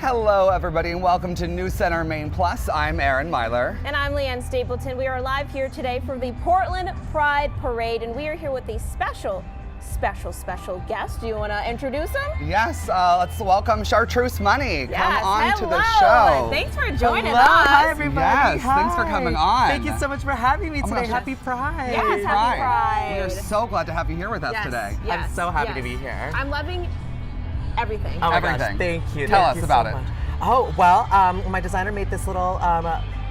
Hello, everybody, and welcome to New Center Maine Plus. I'm Myler. And I'm Leeann Stapleton. We are live here today for the Portland Pride Parade, and we are here with a special guest. Do you want to introduce him? Yes, let's welcome Chartreuse Money. Yes, come on hello. to the show. Thanks for joining Hello. us. Hi, everybody. Yes, Hi. thanks for coming on. Thank you so much for having me Oh my today. gosh. Happy Pride. Yes, happy Pride. We are so glad to have you here with us Yes, today. yes, I'm so happy yes. to be here. I'm loving everything. Oh my Everything. gosh, thank you. Tell Thank us you about so it. much. Oh, well, my designer made this little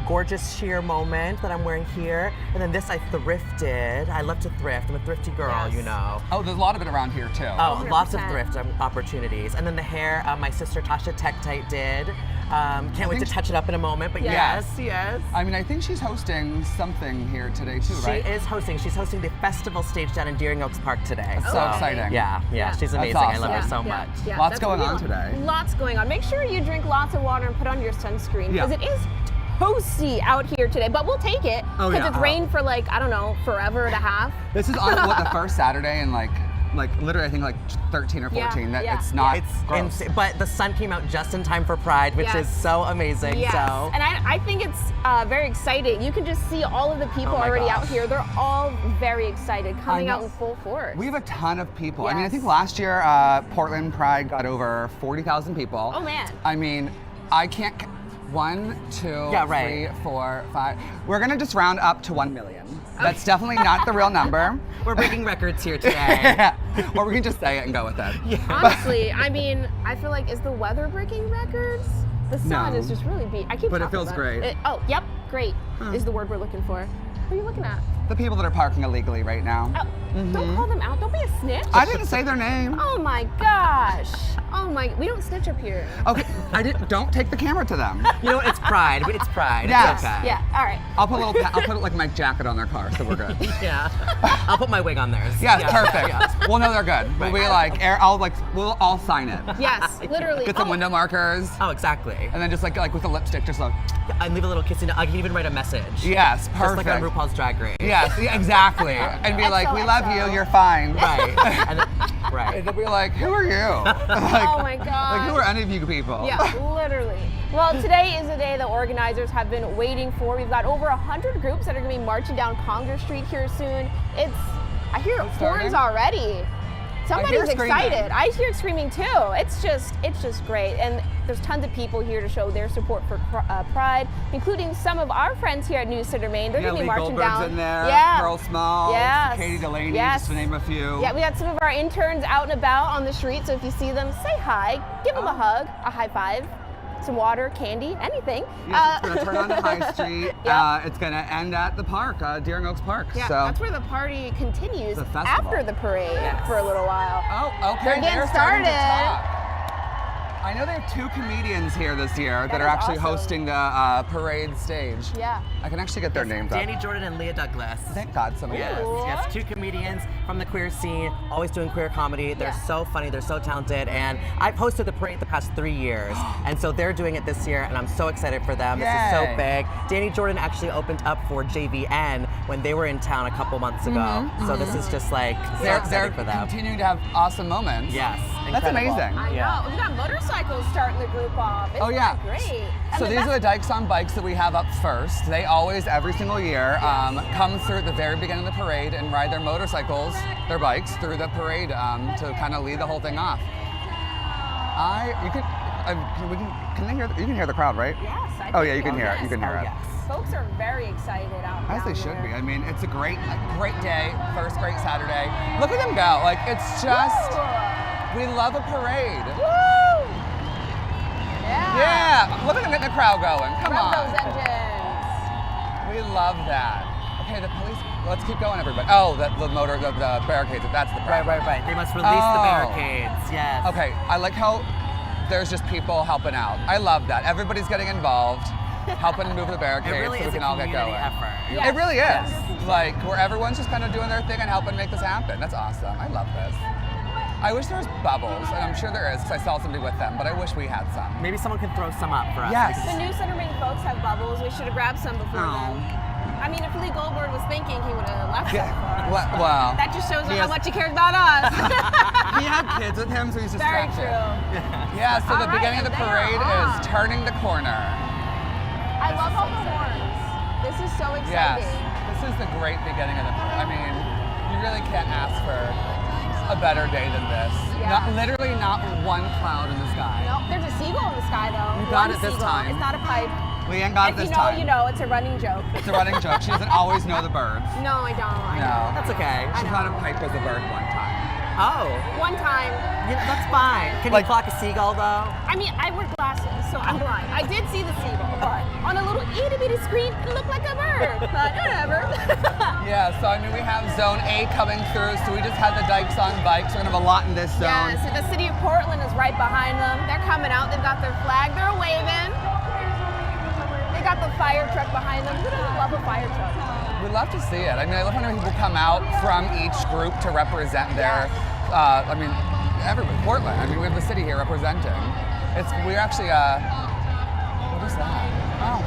gorgeous sheer moment that I'm wearing here. And then this I thrifted. I love to thrift. I'm a thrifty girl, Yes. you know. Oh, there's a lot of it around here, too. Oh, lots of 100%. thrift opportunities. And then the hair, my sister Tasha Tektite did. Can't wait to touch it up in a moment, but Yes. yes. I mean, I think she's hosting something here today, too, right? She is hosting. She's hosting the festival stage down in Deering Oaks Park today. That's so exciting. Yeah, Yeah. she's That's amazing. I love awesome. her so much. Yeah, Lots that's going what we on want. today. Lots going on. Make sure you drink lots of water and put on your sunscreen Yeah. because it is toasty out here today, but we'll take it Oh, because yeah. it's rained for like, I don't know, forever and a half. This is on, the first Saturday in like literally, I think like 13 or 14. Yeah, It's not It's gross. insane, but the sun came out just in time for Pride, which Yes. is so amazing. Yes, So and I think it's very exciting. You can just see all of the people Oh my already out gosh. here. They're all very excited, coming know. out in full force. We have a ton of people. I mean, I Yes. think last year Portland Pride got over 40,000 people. Oh, man. I mean, I can't. 1, 2, Yeah, right. 3, 4, 5. We're gonna just round up to 1 million. That's definitely not the real number. we're breaking records here today. Or we can just say it and go with it. Yeah. Honestly, I mean, I feel like, is the weather breaking records? The sun No. is just really beat. I keep But it talking feels about great. Oh, yep, great is the word we're looking for. Who are you looking at? The people that are parking illegally right now. Oh, don't call them out. Don't be a snitch. I didn't say their name. Oh my gosh. Oh my, we don't snitch up here. Okay, don't take the camera to them. You know, it's Pride. It's Pride. Yes. It's okay. Yeah, all right. I'll put like my jacket on their car, so we're good. Yeah. I'll put my wig on theirs. Yes, Yeah. perfect. Yeah. We'll know they're good. We'll be like, we'll all sign it. Yes, literally. Get some window markers, Oh, exactly. and then just like with a lipstick, just like, And leave a little kissing. I can even write a message. yes, Just perfect. like on RuPaul's Drag Race. Yes, yeah, exactly. And be like, we love you, you're fine. Right. And then, And right. they'll be like, who are you? Like, Oh my god. Like, who are any of you people? Yeah, literally. Well, today is a day that organizers have been waiting for. We've got over 100 groups that are going to be marching down Congress Street here soon. I hear horns already. Somebody's screaming. excited. I hear screaming too. It's just great. And there's tons of people here to show their support for Pride, including some of our friends here at New Center, Maine. They're Yeah, going to Lee be marching Goldberg's down. in there, Yeah. Pearl Smalls, Yes. Katie Delaney, Yes. just to name a few. Yeah, we got some of our interns out and about on the street, so if you see them, say hi, give them a hug, a high five, some water, candy, anything. Yes, it's going to turn on the High Street. Yep. It's going to end at the park, Deering Oaks Park. Yeah, so. that's where the party continues The festival. after the parade for a little while. Oh, okay. They're getting starting to started. talk. I know they have 2 comedians here this year that That are is actually awesome. hosting the parade stage. Yeah. I can actually get their names Danny up. Jordan and Leah Douglas. Thank God somebody Yes, is. Cool. yes, 2 comedians from the queer scene, always doing queer comedy. They're Yeah. so funny, they're so talented, and I've hosted the parade the past 3 years, and so they're doing it this year, and I'm so excited for them. This is so Yay. big. Danny Jordan actually opened up for JVN when they were in town a couple months ago, so this is just like so They're excited for them. continuing to have awesome moments. Yes, That's incredible. amazing. I Yeah. know. We've got motorcycles starting the group off. Isn't Oh, yeah. that great? And So the these best- are the Dykes on Bikes that we have up first. They always, every single year, come through at the very beginning of the parade and ride their motorcycles, their bikes, through the parade to kind of lead the whole thing off. Can they hear? You can hear the crowd, right? Yes. I Oh think yeah, you can so. hear it. Yes. You can hear it. Yes. Folks are very excited out As they down should there. be. I mean, it's a great day, first great Saturday. Look at them go. Like, it's just, Woo! we love a parade. Woo! Yeah. Yeah, look at them getting the crowd going. Come Rev on. those engines. We love that. Okay, the police, let's keep going, everybody. Oh, the barricades, that's the problem. Right. They must release the Oh. barricades. Yes. Okay, I like how there's just people helping out. I love that. Everybody's getting involved, helping to move the It barricades really so we is can a all get community going. effort. Yeah. It really is. Yes. Like, where everyone's just kind of doing their thing and helping make this happen. That's awesome. I love this. I wish there was bubbles, and I'm sure there is because I saw somebody with them, but I wish we had some. Maybe someone could throw some up for us. Yes. The New Center Maine folks have bubbles. We should have grabbed some before Oh. then. I mean, if Lee Goldberg was thinking, he would have left that far. Well, That just shows he how has- much he cares about us. he had kids with him, so he's Very distracted. true. Yeah, so All the right, beginning of the and they are parade off. is turning the corner. I love all the horns. This is so Yes, exciting. this is the great beginning of the parade. I mean, you really can't ask for a better day than this. Yeah. Literally not one cloud in the sky. No, there's a seagull in the sky though. You got One it this seagull. time. It's not a pipe. Leanne got it If this you know, time. you know. It's a running joke. It's a running joke. She doesn't always know the birds. No, I don't. I No. know. That's okay. She thought a pipe was a bird one time. Oh, One time, that's fine. Can Like- you clock a seagull though? I mean, I wear glasses, so I'm blind. I did see the seagull, but on a little itty bitty screen, it looked like a bird. But whatever. Yeah, so I mean, we have Zone A coming through, so we just had the Dykes on bikes. We're gonna have a lot in this zone. Yes, and the city of Portland is right behind them. They're coming out. They've got their flag. They're waving. They got the fire truck behind them. Who doesn't love a fire truck? We love to see it. I mean, I love when people come out from each group to represent their, I mean, Portland. I mean, we have the city here representing. We're actually, what is that? Oh,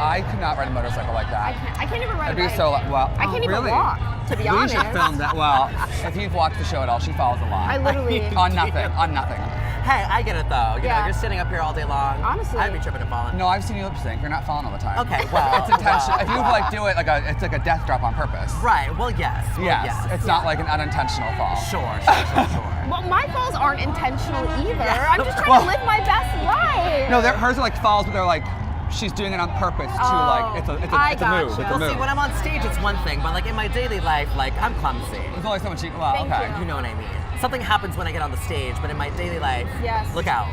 I could not ride a motorcycle like that. I can't even ride a It'd be bike. so, well. I can't even really? walk, to be we honest. should film that. Well, if you've watched the show at all, she falls a lot. I literally. on nothing, on nothing. Hey, I get it though. You know, Yeah. you're sitting up here all day long. Honestly. I'd be tripping and falling. No, I've seen you lip sync. You're not falling all the time. Okay, well, it's intentional. well, If you like do it it's like a death drop on purpose. Right. Well, yes. Well, Yes, it's not like an unintentional fall. Sure. Well, my falls aren't intentional either. Yeah. I'm just trying Well- to live my best life. No, hers are like falls, but they're like she's doing it on purpose to like it's a I move. It's gotcha. a Well, move. see, when I'm on stage, it's one thing, but like in my daily life, like I'm clumsy. There's only so much you well, Thank okay. You know what I mean? Something happens when I get on the stage, but in my daily life, Yes. look out.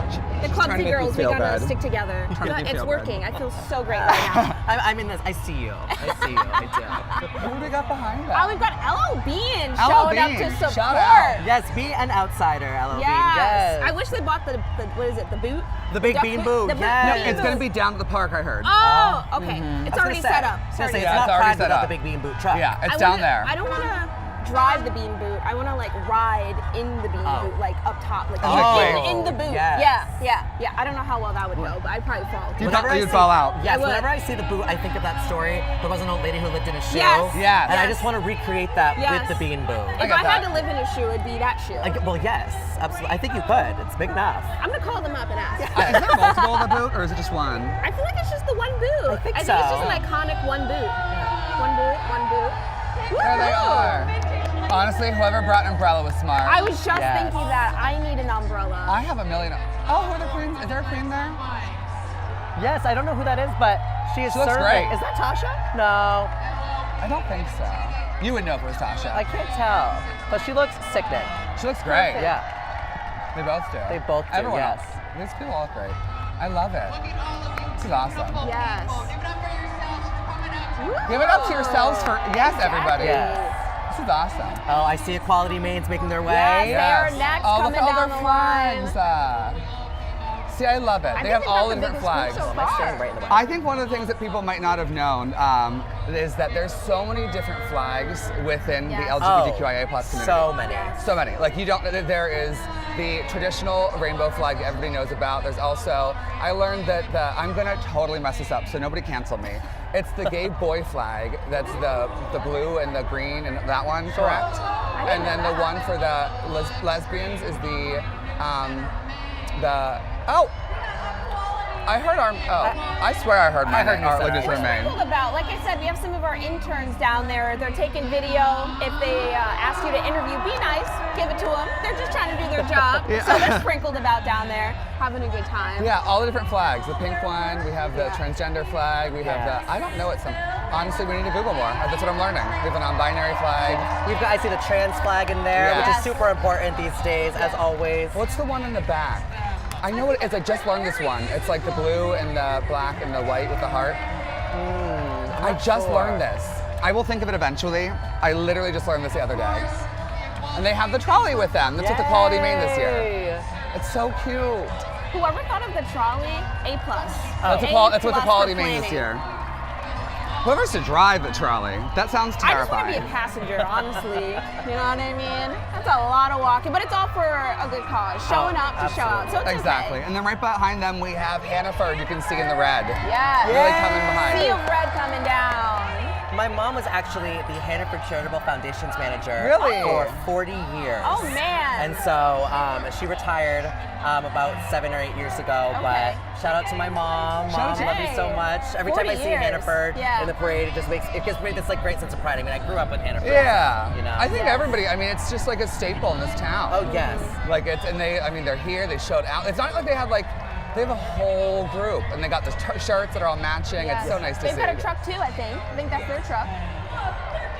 The trying to clumsy make me girls, we feel gotta bad. stick together. Trying to make me It's feel working. I feel so great right now. I'm in this. I see you. I do. Who do we got behind Oh, us? we've got LL Bean LL showing up Bean, to support. shout out. Yes, be an outsider, LL Yes. Bean. Yes. I wish they bought the what is it? The boot? The big duck bean boot? boot, The yes. bean It's boot. gonna be down at the park, I heard. Oh, okay. It's I was already gonna set say- up. I was It's gonna say, already it's Yeah, not it's already Pride set without up. the big bean boot truck. Yeah, it's I down wanna- there. I don't want to drive the bean boot. I want to like ride in the bean Oh. boot, like up top, like Oh, in the boot. yes. Yeah. I don't know how well that would go, but I'd probably fall. You Whenever thought I you'd see- fall out. Yes, I would. whenever I see the boot, I think of that story. There was an old lady who lived in a shoe. Yes. Yes. And I Yes. just want to recreate that Yes. with the bean boot. I If got I had that. to live in a shoe, it'd be that shoe. Well, yes, absolutely. I think you could. It's big enough. I'm gonna call them up and ask. Is there multiple of the boot, or is it just one? I feel like it's just the one boot. I think it's so. just an iconic one boot. One boot, one boot. There they Woohoo! are. Honestly, whoever brought an umbrella was smart. I was just Yes. thinking that I need an umbrella. I have a million. Oh, who are the queens? Is there a queen there? Yes, I don't know who that is, but she is She looks serving. great. Is that Tasha? No, I don't think so. You would know if it was Tasha. I can't tell. But she looks sickening. She looks great. Yeah. They both do. They both do, Everyone yes. else. These people all look great. I love it. This is awesome. Yes. Give it up to yourselves for yes, everybody. Yes. This is awesome. Oh, I see Equality Main's making their way. Yes. They are next Oh, look coming at all down their the line. flags. See, I love it. I They think have they've all got the the different biggest flags. group so Am I staying far. right in the way? I think one of the things that people might not have known is that there's so many different flags within Yes. the LGBTQIA plus community. So many. So many. Like you don't. There is the traditional rainbow flag that everybody knows about. There's also. I learned that I'm gonna totally mess this up, so nobody cancel me. It's the gay boy flag. That's the blue and the green and that one, correct? And then the one for the lesbians is the. I heard I swear I heard I heard you our say Leaders that. Remain. Sprinkled about, like I said, we have some of our interns down there. They're taking video. If they ask you to interview, be nice, give it to them. They're just trying to do their job. Yeah. So they're sprinkled about down there, having a good time. Yeah, all the different flags. The pink one, we have the Yeah. transgender flag, we have Yes. the, I don't know what some, honestly, we need to Google more. That's what I'm learning. We have a non-binary flag. I see the trans flag in there, which Yes. is super important these days, as always. What's the one in the back? I know what it is, I just learned this one. It's like the blue and the black and the white with the heart. I just sure. learned this. I will think of it eventually. I literally just learned this the other day. And they have the trolley with them. That's what the Quality Maine this year. Yay. It's so cute. Whoever thought of the trolley, A+. That's what the Quality Maine this year. Whoever's to drive the trolley, that sounds I just want to terrifying. be a passenger, honestly. You know what I mean? That's a lot of walking, but it's all for a good cause. Showing up to show out, so it's Exactly. okay. And then right behind them we have Hannaford, you can see in the red. Yeah. Really coming behind. Sea of red coming down. My mom was actually the Hannaford Charitable Foundation's manager Really? for 40 years. Oh, man. And so she retired about 7 or 8 years ago. Okay. But shout out to my mom. Shout out Mom, to- love you so Hey, much. Every time I 40 see years. Hannaford Yeah. in the parade, it gives me this like great sense of pride. I mean, I grew up with Hannaford. Yeah. You know. I think Yes. everybody, I mean, it's just like a staple in this town. Oh yes. Like it's, and they, I mean, they're here, they showed out. It's not like they have like, they have a whole group and they got the shirts that are all matching. Yes. It's so nice to They've see. got a truck too, I think. I think that's their truck.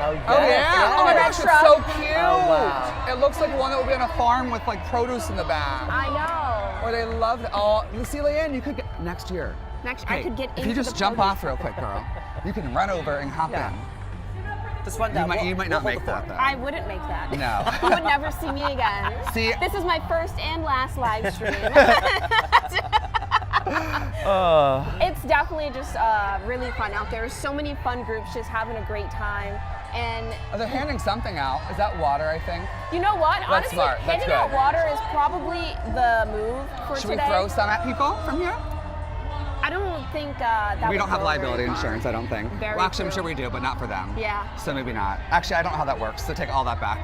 Oh yes. Oh yeah! Oh my That gosh, it's truck. so cute! Oh, wow. It looks like one that would be on a farm with like produce in the back. I know. Or they love it. Oh, you see, Leeann, you could get next year. Next, I could get If you into just the jump produce off real quick, girl, you can run over and hop Yeah. in. Just one You down. might not We'll make hold the that fort. though. I wouldn't make that. No. You would never see me again. See- This is my first and last live stream. It's definitely just really fun out there. So many fun groups just having a great time. And Oh, they're handing something out. Is that water, I think? you know what? That's Honestly, smart. That's handing out good. water is probably the move for Should today. we throw some at people from here? I don't think that We would don't have go liability very far. insurance, I don't think. Very Well, actually, I'm true. sure we do, but not for them. Yeah. So maybe not. Actually, I don't know how that works, so take all that back.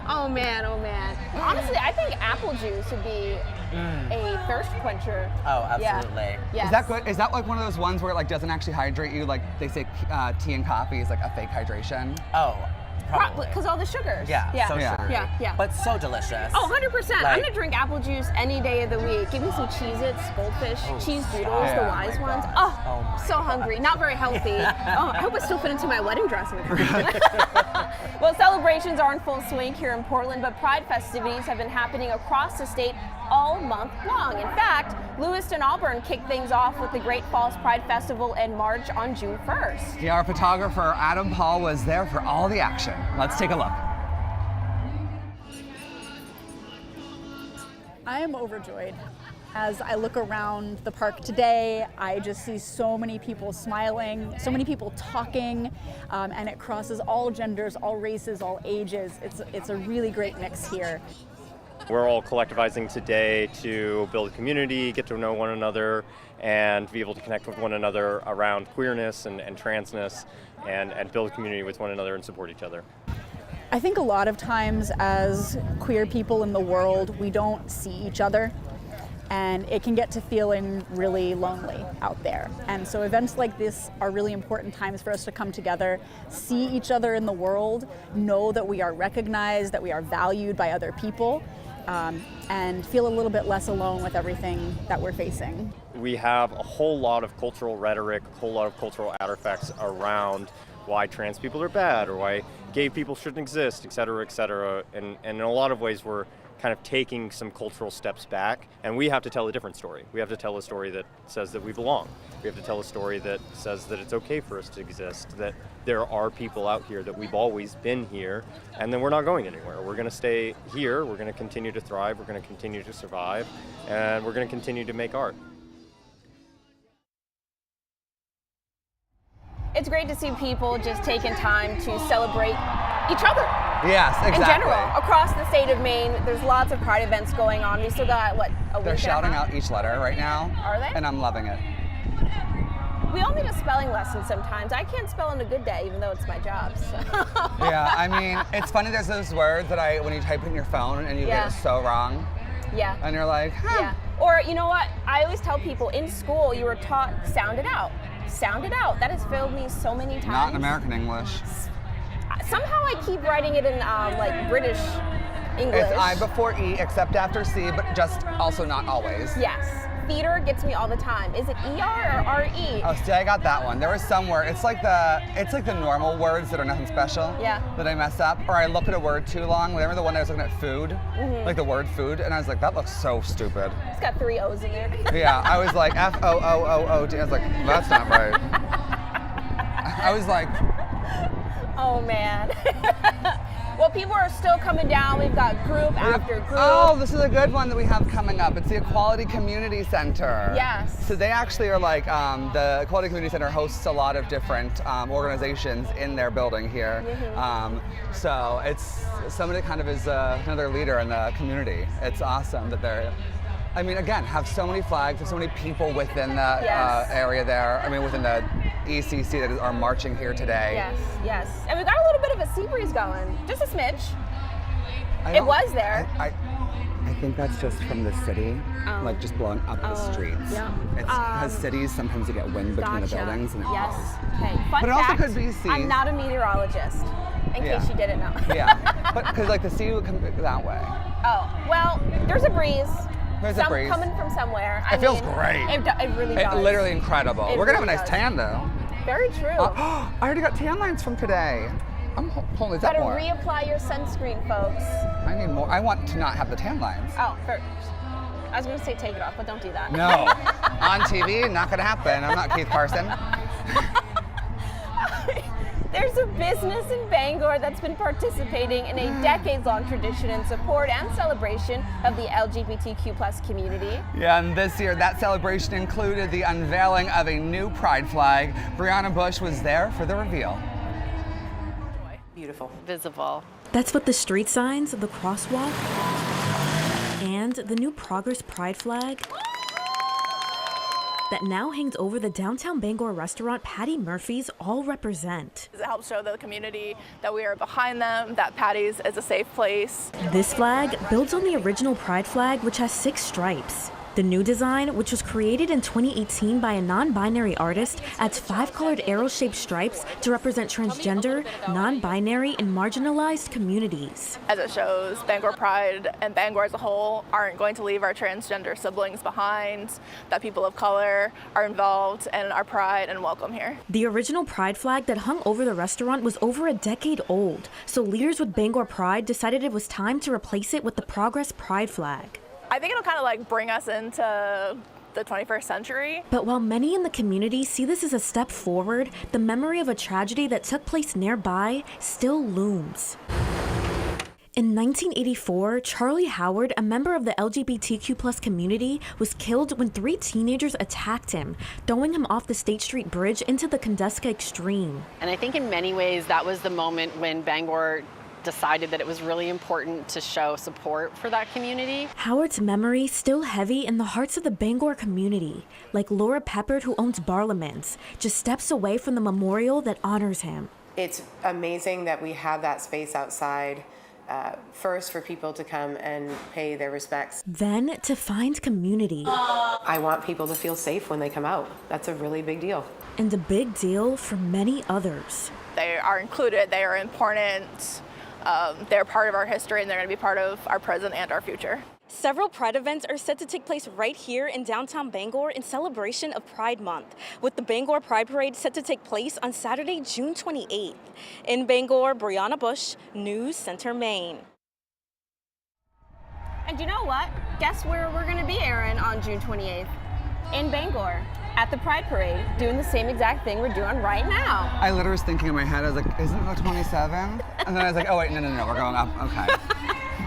Oh man, oh man. Honestly, I think apple juice would be a thirst quencher. Oh, Yeah. absolutely. Yes. Is that good? Is that like one of those ones where it like doesn't actually hydrate you? Like they say tea and coffee is like a fake hydration. Oh, probably. Because all the sugars. Yeah, Yeah. so Yeah. sugary. Yeah. But so delicious. Oh, 100%. I'm Like- gonna drink apple juice any day of the week. Give me some Cheez-Its, Goldfish, cheese doodles, yeah. the Oh wise my ones. gosh. Oh, Oh my so hungry. Not very healthy. Oh, I hope I still fit into my wedding dress. Well, celebrations are in full swing here in Portland, but Pride festivities have been happening across the state all month long. In fact, Lewiston-Auburn kicked things off with the Great Falls Pride Festival in March on June 1st. Yeah, our photographer Adam Paul was there for all the action. Let's take a look. I am overjoyed. As I look around the park today, I just see so many people smiling, so many people talking, and it crosses all genders, all races, all ages. It's a really great mix here. We're all collectivizing today to build a community, get to know one another, and be able to connect with one another around queerness and transness, and build a community with one another and support each other. I think a lot of times as queer people in the world, we don't see each other, and it can get to feeling really lonely out there. And so events like this are really important times for us to come together, see each other in the world, know that we are recognized, that we are valued by other people, and feel a little bit less alone with everything that we're facing. We have a whole lot of cultural rhetoric, a whole lot of cultural artifacts around why trans people are bad or why gay people shouldn't exist, et cetera, and in a lot of ways we're kind of taking some cultural steps back, and we have to tell a different story. We have to tell a story that says that we belong. We have to tell a story that says that it's okay for us to exist, that there are people out here, that we've always been here, and then we're not going anywhere. We're going to stay here, we're going to continue to thrive, we're going to continue to survive, and we're going to continue to make art. It's great to see people just taking time to celebrate each other. Yes, exactly. In general, across the state of Maine, there's lots of Pride events going on. We still got, what, a week They're and a shouting half? out each letter right now. Are they? And I'm loving it. We all need a spelling lesson sometimes. I can't spell on a good day, even though it's my job. So. Yeah, I mean, it's funny, there's those words that when you type it in your phone and you Yeah. get it so wrong, Yeah. and you're like, huh. Yeah. Or, you know what? I always tell people in school, you were taught sound it out. Sound it out. That has failed me so many times. Not in American English. Somehow I keep writing it in like British English. It's I before E, except after C, but just also not always. Yes. Theater gets me all the time. Is it ER or RE? Oh, see, I got that one. There was somewhere. It's like the normal words that are nothing special. Yeah. That I mess up, or I look at a word too long. Remember the one I was looking at food, like the word food, and I was like, that looks so stupid. It's got 3 O's in there. Yeah, I was like FOOOOD. I was like, that's not right. I was like, Oh man. Well, people are still coming down. We've got group after group. Oh, this is a good one that we have coming up. It's the Equality Community Center. Yes. So they actually are like, the Equality Community Center hosts a lot of different organizations in their building here. So it's somebody that kind of is another leader in the community. It's awesome that they're, I mean, again, have so many flags, have so many people within the area there. I mean, within the ECC that are marching here today. Yes, yes. And we got a little bit of a sea breeze going, just a smidge. It was there. I think that's just from the city, like just blowing up the streets. Yeah. It's because cities, sometimes you get wind between the buildings and it Yes. blows. Okay. Fun But it fact, also could be seas. I'm not a meteorologist, in case you didn't know. Yeah, but because like the sea would come that way. Oh, well, there's a breeze. There's a breeze. Coming from somewhere. It feels great. It really does. It's literally incredible. It We're gonna have really a nice does. tan though. Very true. I already got tan lines from today. I'm holy, is that Gotta more? reapply your sunscreen, folks. I need more. I want to not have the tan lines. Oh, first. I was gonna say take it off, but don't do that. No. On TV, not gonna happen. I'm not Keith Carson. There's a business in Bangor that's been participating in a decades-long tradition in support and celebration of the LGBTQ plus community. Yeah, and this year that celebration included the unveiling of a new pride flag. Brianna Bush was there for the reveal. Beautiful. Visible. That's what the street signs, the crosswalk, and the new Progress Pride flag that now hangs over the downtown Bangor restaurant Patty Murphy's all represent. It helps show the community that we are behind them, that Patty's is a safe place. This flag builds on the original Pride flag, which has 6 stripes. The new design, which was created in 2018 by a non-binary artist, adds 5 colored arrow-shaped stripes to represent transgender, non-binary, and marginalized communities. As it shows, Bangor Pride and Bangor as a whole aren't going to leave our transgender siblings behind, that people of color are involved in our pride and welcome here. The original Pride flag that hung over the restaurant was over a decade old, so leaders with Bangor Pride decided it was time to replace it with the Progress Pride flag. I think it'll kind of like bring us into the 21st century. But while many in the community see this as a step forward, the memory of a tragedy that took place nearby still looms. In 1984, Charlie Howard, a member of the LGBTQ plus community, was killed when 3 teenagers attacked him, throwing him off the State Street Bridge into the Condeska Extreme. And I think in many ways that was the moment when Bangor decided that it was really important to show support for that community. Howard's memory still heavy in the hearts of the Bangor community, like Laura Peppard, who owns Barlamans, just steps away from the memorial that honors him. It's amazing that we have that space outside, first for people to come and pay their respects. Then to find community. I want people to feel safe when they come out. That's a really big deal. And a big deal for many others. They are included, they are important. They're part of our history and they're going to be part of our present and our future. Several Pride events are set to take place right here in downtown Bangor in celebration of Pride Month, with the Bangor Pride Parade set to take place on Saturday, June 28th. In Bangor, Brianna Bush, News Center, Maine. And you know what? Guess where we're going to be, Erin, on June 28th? In Bangor, at the Pride Parade, doing the same exact thing we're doing right now. I literally was thinking in my head, I was like, isn't it 27? And then I was like, oh wait, no, we're going up, okay.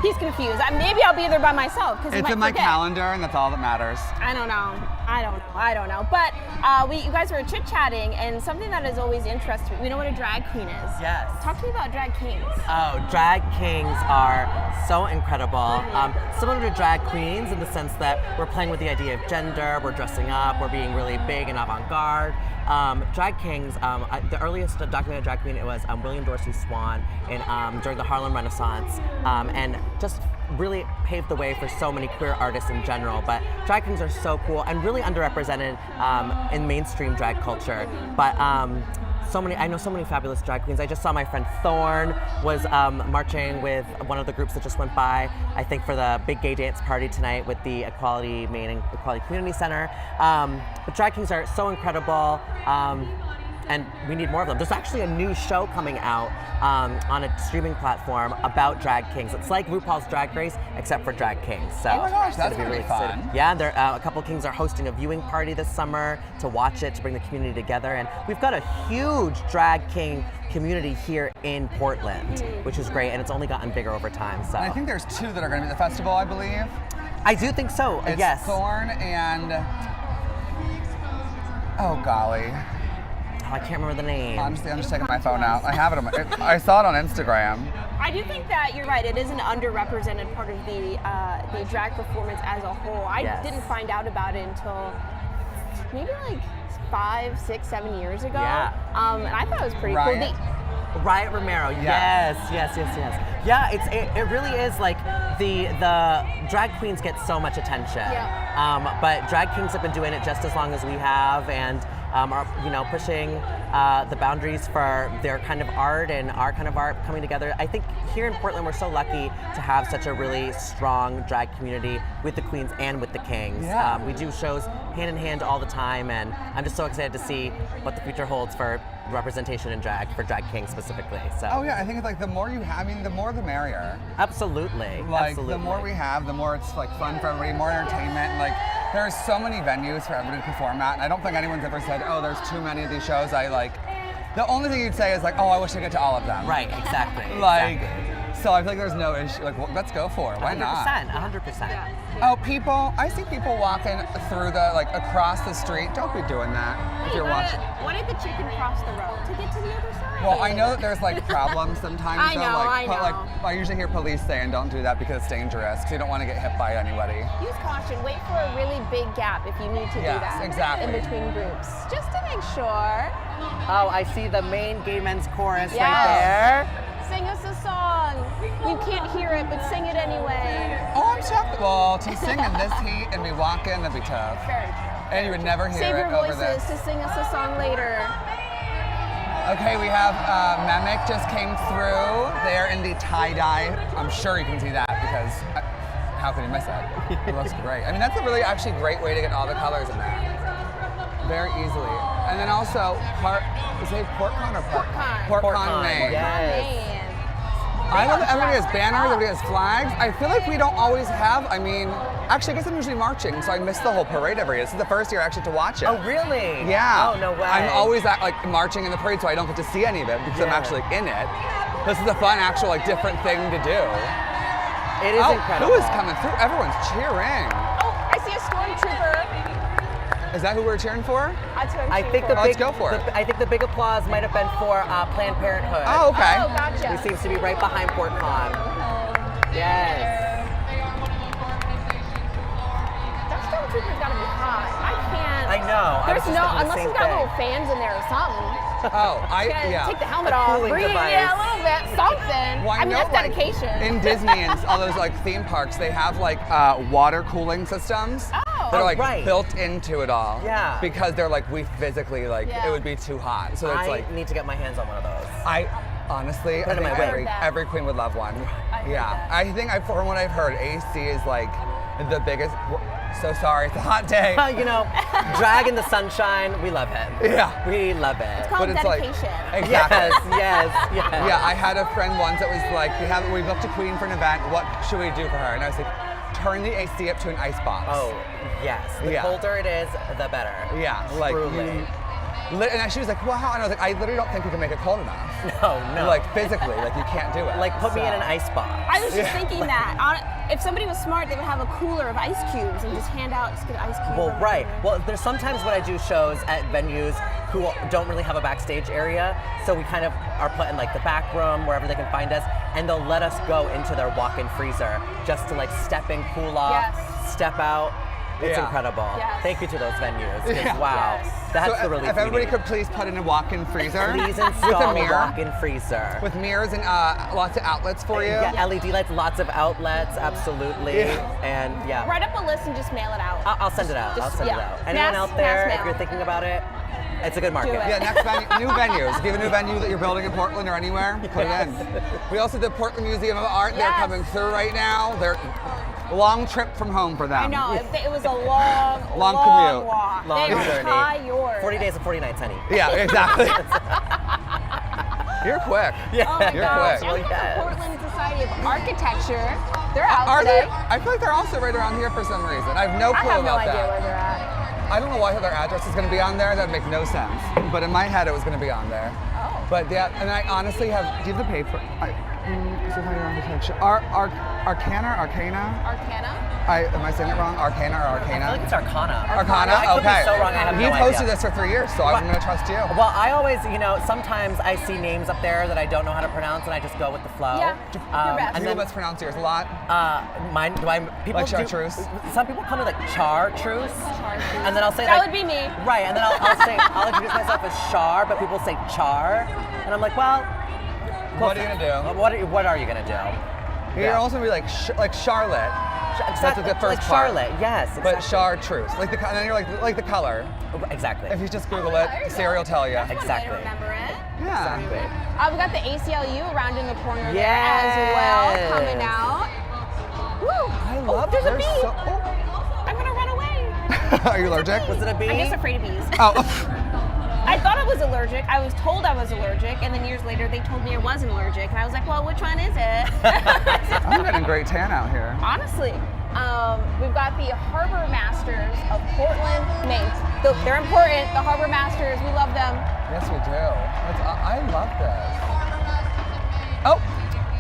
He's confused. Maybe I'll be there by myself because It's in my calendar and that's all that matters. I don't know. But you guys were chit-chatting, and something that is always interesting, we know what a drag queen is. Yes. Talk to me about drag kings. Oh, drag kings are so incredible. Similar to drag queens in the sense that we're playing with the idea of gender, we're dressing up, we're being really big and avant-garde. Drag kings, the earliest documented drag queen, it was William Dorsey Swan during the Harlem Renaissance, and just really paved the way for so many queer artists in general. But drag kings are so cool and really underrepresented in mainstream drag culture. But I know so many fabulous drag queens. I just saw my friend Thorne was marching with one of the groups that just went by, I think for the big gay dance party tonight with the Maine Equality Community Center. But drag kings are so incredible. and we need more of them. There's actually a new show coming out on a streaming platform about drag kings. It's like RuPaul's Drag Race, except for drag kings. So Oh my gosh, that's it's gonna really be fun. Yeah, and a couple kings are hosting a viewing party this summer to watch it, to bring the community together. And we've got a huge drag king community here in Portland, which is great, and it's only gotten bigger over time. So And I think there's 2 that are going to be at the festival, I believe. I do think so. It's yes. Thorn and oh golly, Oh, I can't remember the name. honestly, I'm just taking my phone out. I have it on I saw it on Instagram. I do think that you're right. It is an underrepresented part of the drag performance as a whole. I Yes. didn't find out about it until maybe like 5, 6, 7 years ago. Yeah. And I thought it was pretty Riot? cool. Riot Romero, Yeah. yes. Yeah, it really is like the drag queens get so much attention. Yeah. But drag kings have been doing it just as long as we have, and are pushing the boundaries for their kind of art and our kind of art coming together. I think here in Portland we're so lucky to have such a really strong drag community with the queens and with the kings. Yeah. We do shows hand in hand all the time, and I'm just so excited to see what the future holds for representation in drag, for drag kings specifically. So Oh yeah, I think it's like the more you have, I mean, the more the merrier. absolutely, Like absolutely. the more we have, the more it's like fun for everybody, more entertainment. Like there's so many venues for everybody to perform at, and I don't think anyone's ever said, oh, there's too many of these shows. The only thing you'd say is like, oh, I wish I could get to all of them. Right, exactly. Like, exactly. so I feel like there's no issue. Like, well, let's go for it. Why not? 100%. Oh, I see people walking through across the street. Don't be doing that if you're watching. Why did the chicken cross the road to get to the other side? Well, I know that there's problems sometimes. I know, But I I usually hear police saying don't do that because it's dangerous because you don't want to get hit by anybody. Use caution. Wait for a really big gap if you need to do Yes, that. exactly. In between groups, just to make sure. Oh, I see the Maine Gay Men's Chorus Yes. right there. Sing us a song. You can't hear it, but sing it anyway. Oh, I'm shocked. Well, to sing in this heat and be walking, that'd be tough. Very true. And you would never hear Save it your over voices this. to sing us a song later. Okay, we have Memic just came through. They're in the tie-dye. I'm sure you can see that because how can you miss it? It looks great. I mean, that's a really actually great way to get all the colors in there. Very easily. And then also, is it PortCon or PortCon. PortCon, Maine. Yes. I love that everybody has banners, everybody has flags. I feel like we don't always have, actually I guess I'm usually marching, so I miss the whole parade every year. This is the first year actually to watch it. Oh, really? Yeah. Oh, no way. I'm always marching in the parade, so I don't get to see any of it because I'm Yeah. actually in it. This is a fun, actual different thing to do. It is Oh, incredible. who is coming through? Everyone's cheering. Oh, I see a stormtrooper. Is that who we're cheering for? That's what I'm I cheering think for. Let's go for it. I think the big applause might have been for Planned Parenthood. Oh, okay. Oh, gotcha. Who seems to be right behind PortCon. Yes. That stormtrooper's gotta be hot. I can't. I know. I was There's just no, thinking the unless same he's got thing. little fans in there or something. Oh, Gotta take the helmet A off. cooling Breathe, device. yeah, a little bit, something. Well, I mean, know, that's dedication. In Disney and all those theme parks, they have water cooling systems Oh. that are right. built into it all. Yeah. Because they're we physically Yeah. it would be too hot. So I it's need to get my hands on one of those. I honestly, Put it in I my think way. every queen would love one. Yeah. I think from what I've heard, AC is the biggest. So sorry, it's a hot day. Drag in the sunshine, we love it. Yeah. We love it. It's called But it's dedication. Exactly. Yes. Yeah, I had a friend once that was we booked a queen for an event. What should we do for her? And I was like, turn the AC up to an ice box. Oh, yes. The Yeah. colder it is, the better. Yeah, Truly. and she was like, wow, and I was like, I literally don't think you can make it cold enough. No. Physically, you can't do it. Put me in an ice box. I was just thinking that. If somebody was smart, they would have a cooler of ice cubes and just get ice cubes. Well, right. Well, there's sometimes when I do shows at venues who don't really have a backstage area, so we kind of are put in the back room, wherever they can find us, and they'll let us go into their walk-in freezer just to step in, cool off, Yes. step out. It's Yeah. incredible. Yes. Thank you to those venues. 'Cause, Yeah. wow, Yes. that's so the relief if we everybody need. could please put in a walk-in freezer. Please with install a a mirror. walk-in freezer. With mirrors and lots of outlets for you. Yeah, LED lights, lots of outlets, absolutely. Yeah. And yeah. Write up a list and just mail it out. I'll send it out. I'll Just- send it yeah. out. Anyone Mass- out there, mass if mail. you're thinking about it, it's a good market. it. Yeah, next new venues. If you have a new venue that you're building in Portland or anywhere, put it in. We also did Portland Museum of Art. They're Yes. coming through right now. long trip from home for them. I know, it was a long commute. walk. Long They were journey. tired. 40 days and 40 nights, honey. Yeah, exactly. You're quick. Yeah. Oh my You're gosh. quick. And look at the Portland Society of Architecture. They're out Are today. they? I feel like they're also right around here for some reason. I have no I clue have no about idea that. where they're at. I don't know why their address is going to be on there. That would make no sense. But in my head, it was going to be on there. Oh. But yeah, and I honestly have. Do you have the paper? Society of Architecture. Arcana? Am I saying it wrong? Arcana or Arcana? I feel like it's Arcana. Arcana? I could Okay. be so wrong. I have You've no hosted idea. this for 3 years, so I'm going to trust you. Well, I always, sometimes I see names up there that I don't know how to pronounce, and I just go with the flow. Yeah, your best. And then let's pronounce yours a lot. Mine, people Like do- Chartreuse? Some people call me like Chartreuse. And then I'll say That like, would be me. Right, and then I'll introduce myself as Char, but people say Char, and I'm like, well, What are you going to do? What are you gonna do? You're also going to be like Charlotte. That's the first like part. Charlotte, yes. But Exactly. Chartreuse. And then you're like the color. Exactly. If you just Google it, Siri will tell you. Exactly. I remember it. Yeah. We got the ACLU around in the corner there Yes. as well, coming out. Woo! I love there's a her bee. so. I'm gonna run away. Are you allergic? Was it a bee? I'm just afraid of bees. Oh. I thought I was allergic. I was told I was allergic, and then years later they told me I wasn't allergic, and I was like, well, which one is it? I'm getting a great tan out here. Honestly, we've got the Harbor Masters of Portland, Maine. They're important. The Harbor Masters, we love them. Yes, we do. I love this. Oh,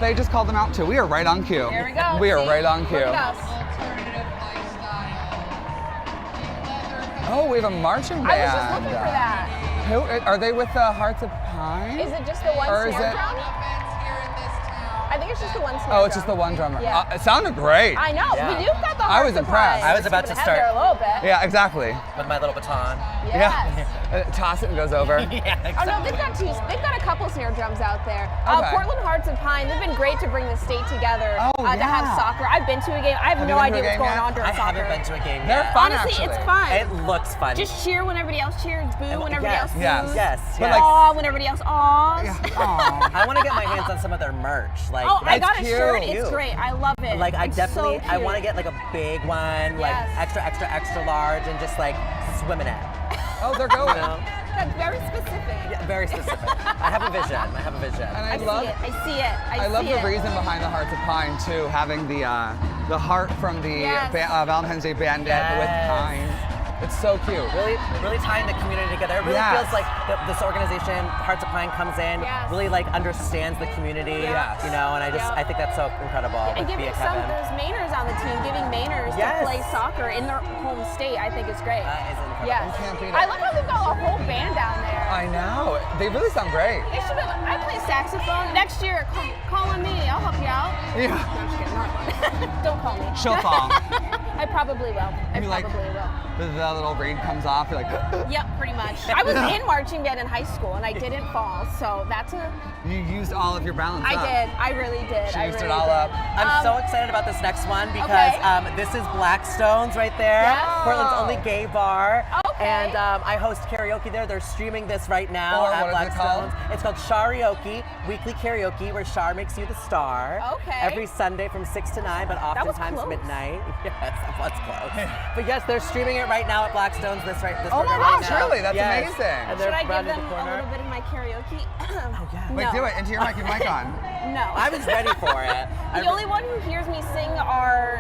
they just called them out too. We are right on cue. There we go. We are See? right on cue. Look at us. Oh, we have a marching band. I was just looking for that. Who are they with the Hearts of Pine? Is it just the one Or is snare it- drum? I think it's just the one snare Oh, it's drum. just the one drummer. Yeah. It sounded great. I know. Yeah. We do got the I was Hearts of impressed. Pine. I was about to Skipping start- ahead there a little bit. Yeah, exactly. With my little baton. Yes. Toss it and goes over. Yeah, exactly. Oh no, they've got a couple snare drums out there. Okay. Portland Hearts of Pine, they've been great to bring the state together Oh, to have yeah. soccer. I've been to a game. I have Have no you been to idea a what's game going yet? on during I soccer. haven't been to a game They're yet. fun, Honestly, actually. it's fun. It looks fun. Just cheer when everybody else cheers, boo when everybody else Yes. boos. Yes. But yes. like- Aw when everybody else awes. Yeah. Aw. I want to get my hands on some of their merch. Like, Oh, I It's got a cute. shirt. It's Cute. great. I love it. Like I It's definitely, so I want to cute. get like a big one, like Yes. extra, extra, extra large, and just like swim in it. Oh, they're going. You know? That's very specific. Yeah, very specific. I have a vision. I have a vision. And I love see it. I see it. I love see the it. reason behind the Hearts of Pine too, having the heart from the Yes. Valentine's Day Bandit with Yes. pine. It's so cute. Really tying the community together. It really Yes. feels like this organization, Hearts of Pine, comes in, Yes. really like understands the community. Yes. You know, and I think that's so incredible. And with giving Bia some Kevin. those Mainers on the team, giving Mainers Yes. to play soccer in their home state, I think is great. That is incredible. Yes. You can't beat it. I love how they've got a whole band down there. I know. They really sound great. They should have. I play saxophone. Next year, call on me. I'll help you out. Yeah. No, I'm just kidding. Don't call me. She'll fall. I probably will. I You like- probably will. The little reed comes off. You're like, Yep, pretty much. I was in marching band in high school and I didn't fall, so that's a. you used all of your balance. I up. did. I really did. She I used really it all did. up. I'm so excited about this next one because Okay. this is Blackstone's right there, Yes. Portland's only gay bar. Okay. And I host karaoke there. They're streaming this right now Or at what is it called? Blackstone's. It's called Karaoke, weekly karaoke, where Char makes you the star. Okay. Every Sunday from 6 to 9, but was oftentimes close. midnight. Yes, that was close. But yes, they're streaming it right now at Blackstone's. This Oh my program right gosh, now. really? That's Yes. amazing. And Should they're I give rounding them the a corner. little bit of my karaoke? Oh yeah. Wait, No. do it. Into your mic. Your mic on. No. I was ready for it. The only one who hears me sing are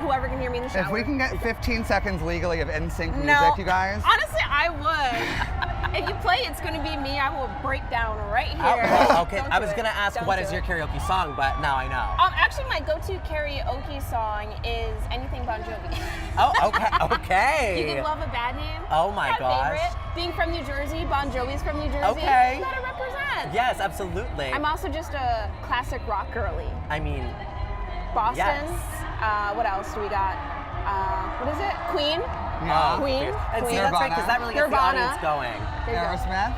whoever can hear me in the shower. If we can get 15 seconds legally of NSYNC music, No. you guys. Honestly, I would. If you play It's Gonna Be Me, I will break down right here. Okay, Don't I do was it. gonna ask Don't what do is it. your karaoke song, but now I know. Actually, my go-to karaoke song is anything Bon Jovi. Oh, okay, okay. You can love a bad name. Oh my Not a gosh. favorite. Being from New Jersey, Bon Jovi's from New Jersey. Okay. You gotta represent. Yes, absolutely. I'm also just a classic rock girly. I mean, Boston. Yes. What else do we got? What is it? Queen. Yeah. Queen. And see, Queen. that's right, because that really gets the Nirvana. audience going. There you go. Aerosmith.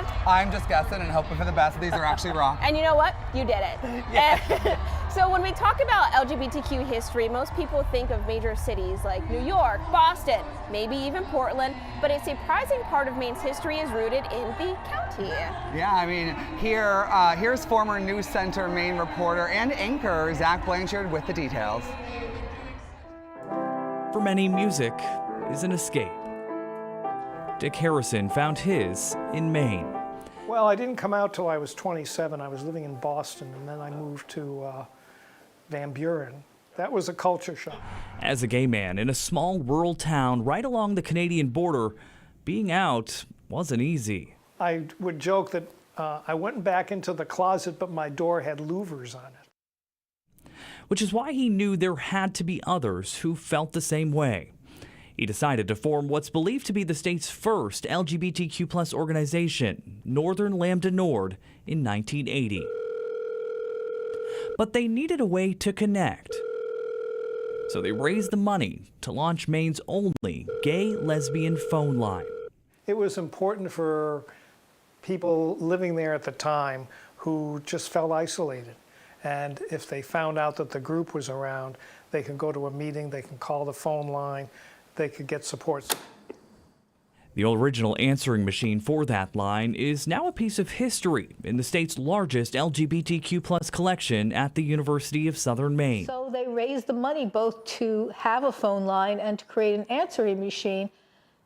Aerosmith. I'm just guessing and hoping for the best. These are actually rock. And you know what? You did it. And so when we talk about LGBTQ history, most people think of major cities like New York, Boston, maybe even Portland, but a surprising part of Maine's history is rooted in the county. Yeah, I mean, here's former News Center Maine reporter and anchor Zach Blanchard with the details. many, music is an escape. Dick Harrison found his in Maine. Well, I didn't come out till I was 27. I was living in Boston, and then I moved to Van Buren. That was a culture shock. As a gay man in a small rural town right along the Canadian border, being out wasn't easy. I would joke that I went back into the closet, but my door had louvers on it. Which is why he knew there had to be others who felt the same way. He decided to form what's believed to be the state's first LGBTQ+ organization, Northern Lambda Nord, in 1980. But they needed a way to connect. So they raised the money to launch Maine's only gay lesbian phone line. It was important for people living there at the time who just felt isolated. And if they found out that the group was around, they could go to a meeting, they can call the phone line, they could get support. The original answering machine for that line is now a piece of history in the state's largest LGBTQ+ collection at the University of Southern Maine. So they raised the money both to have a phone line and to create an answering machine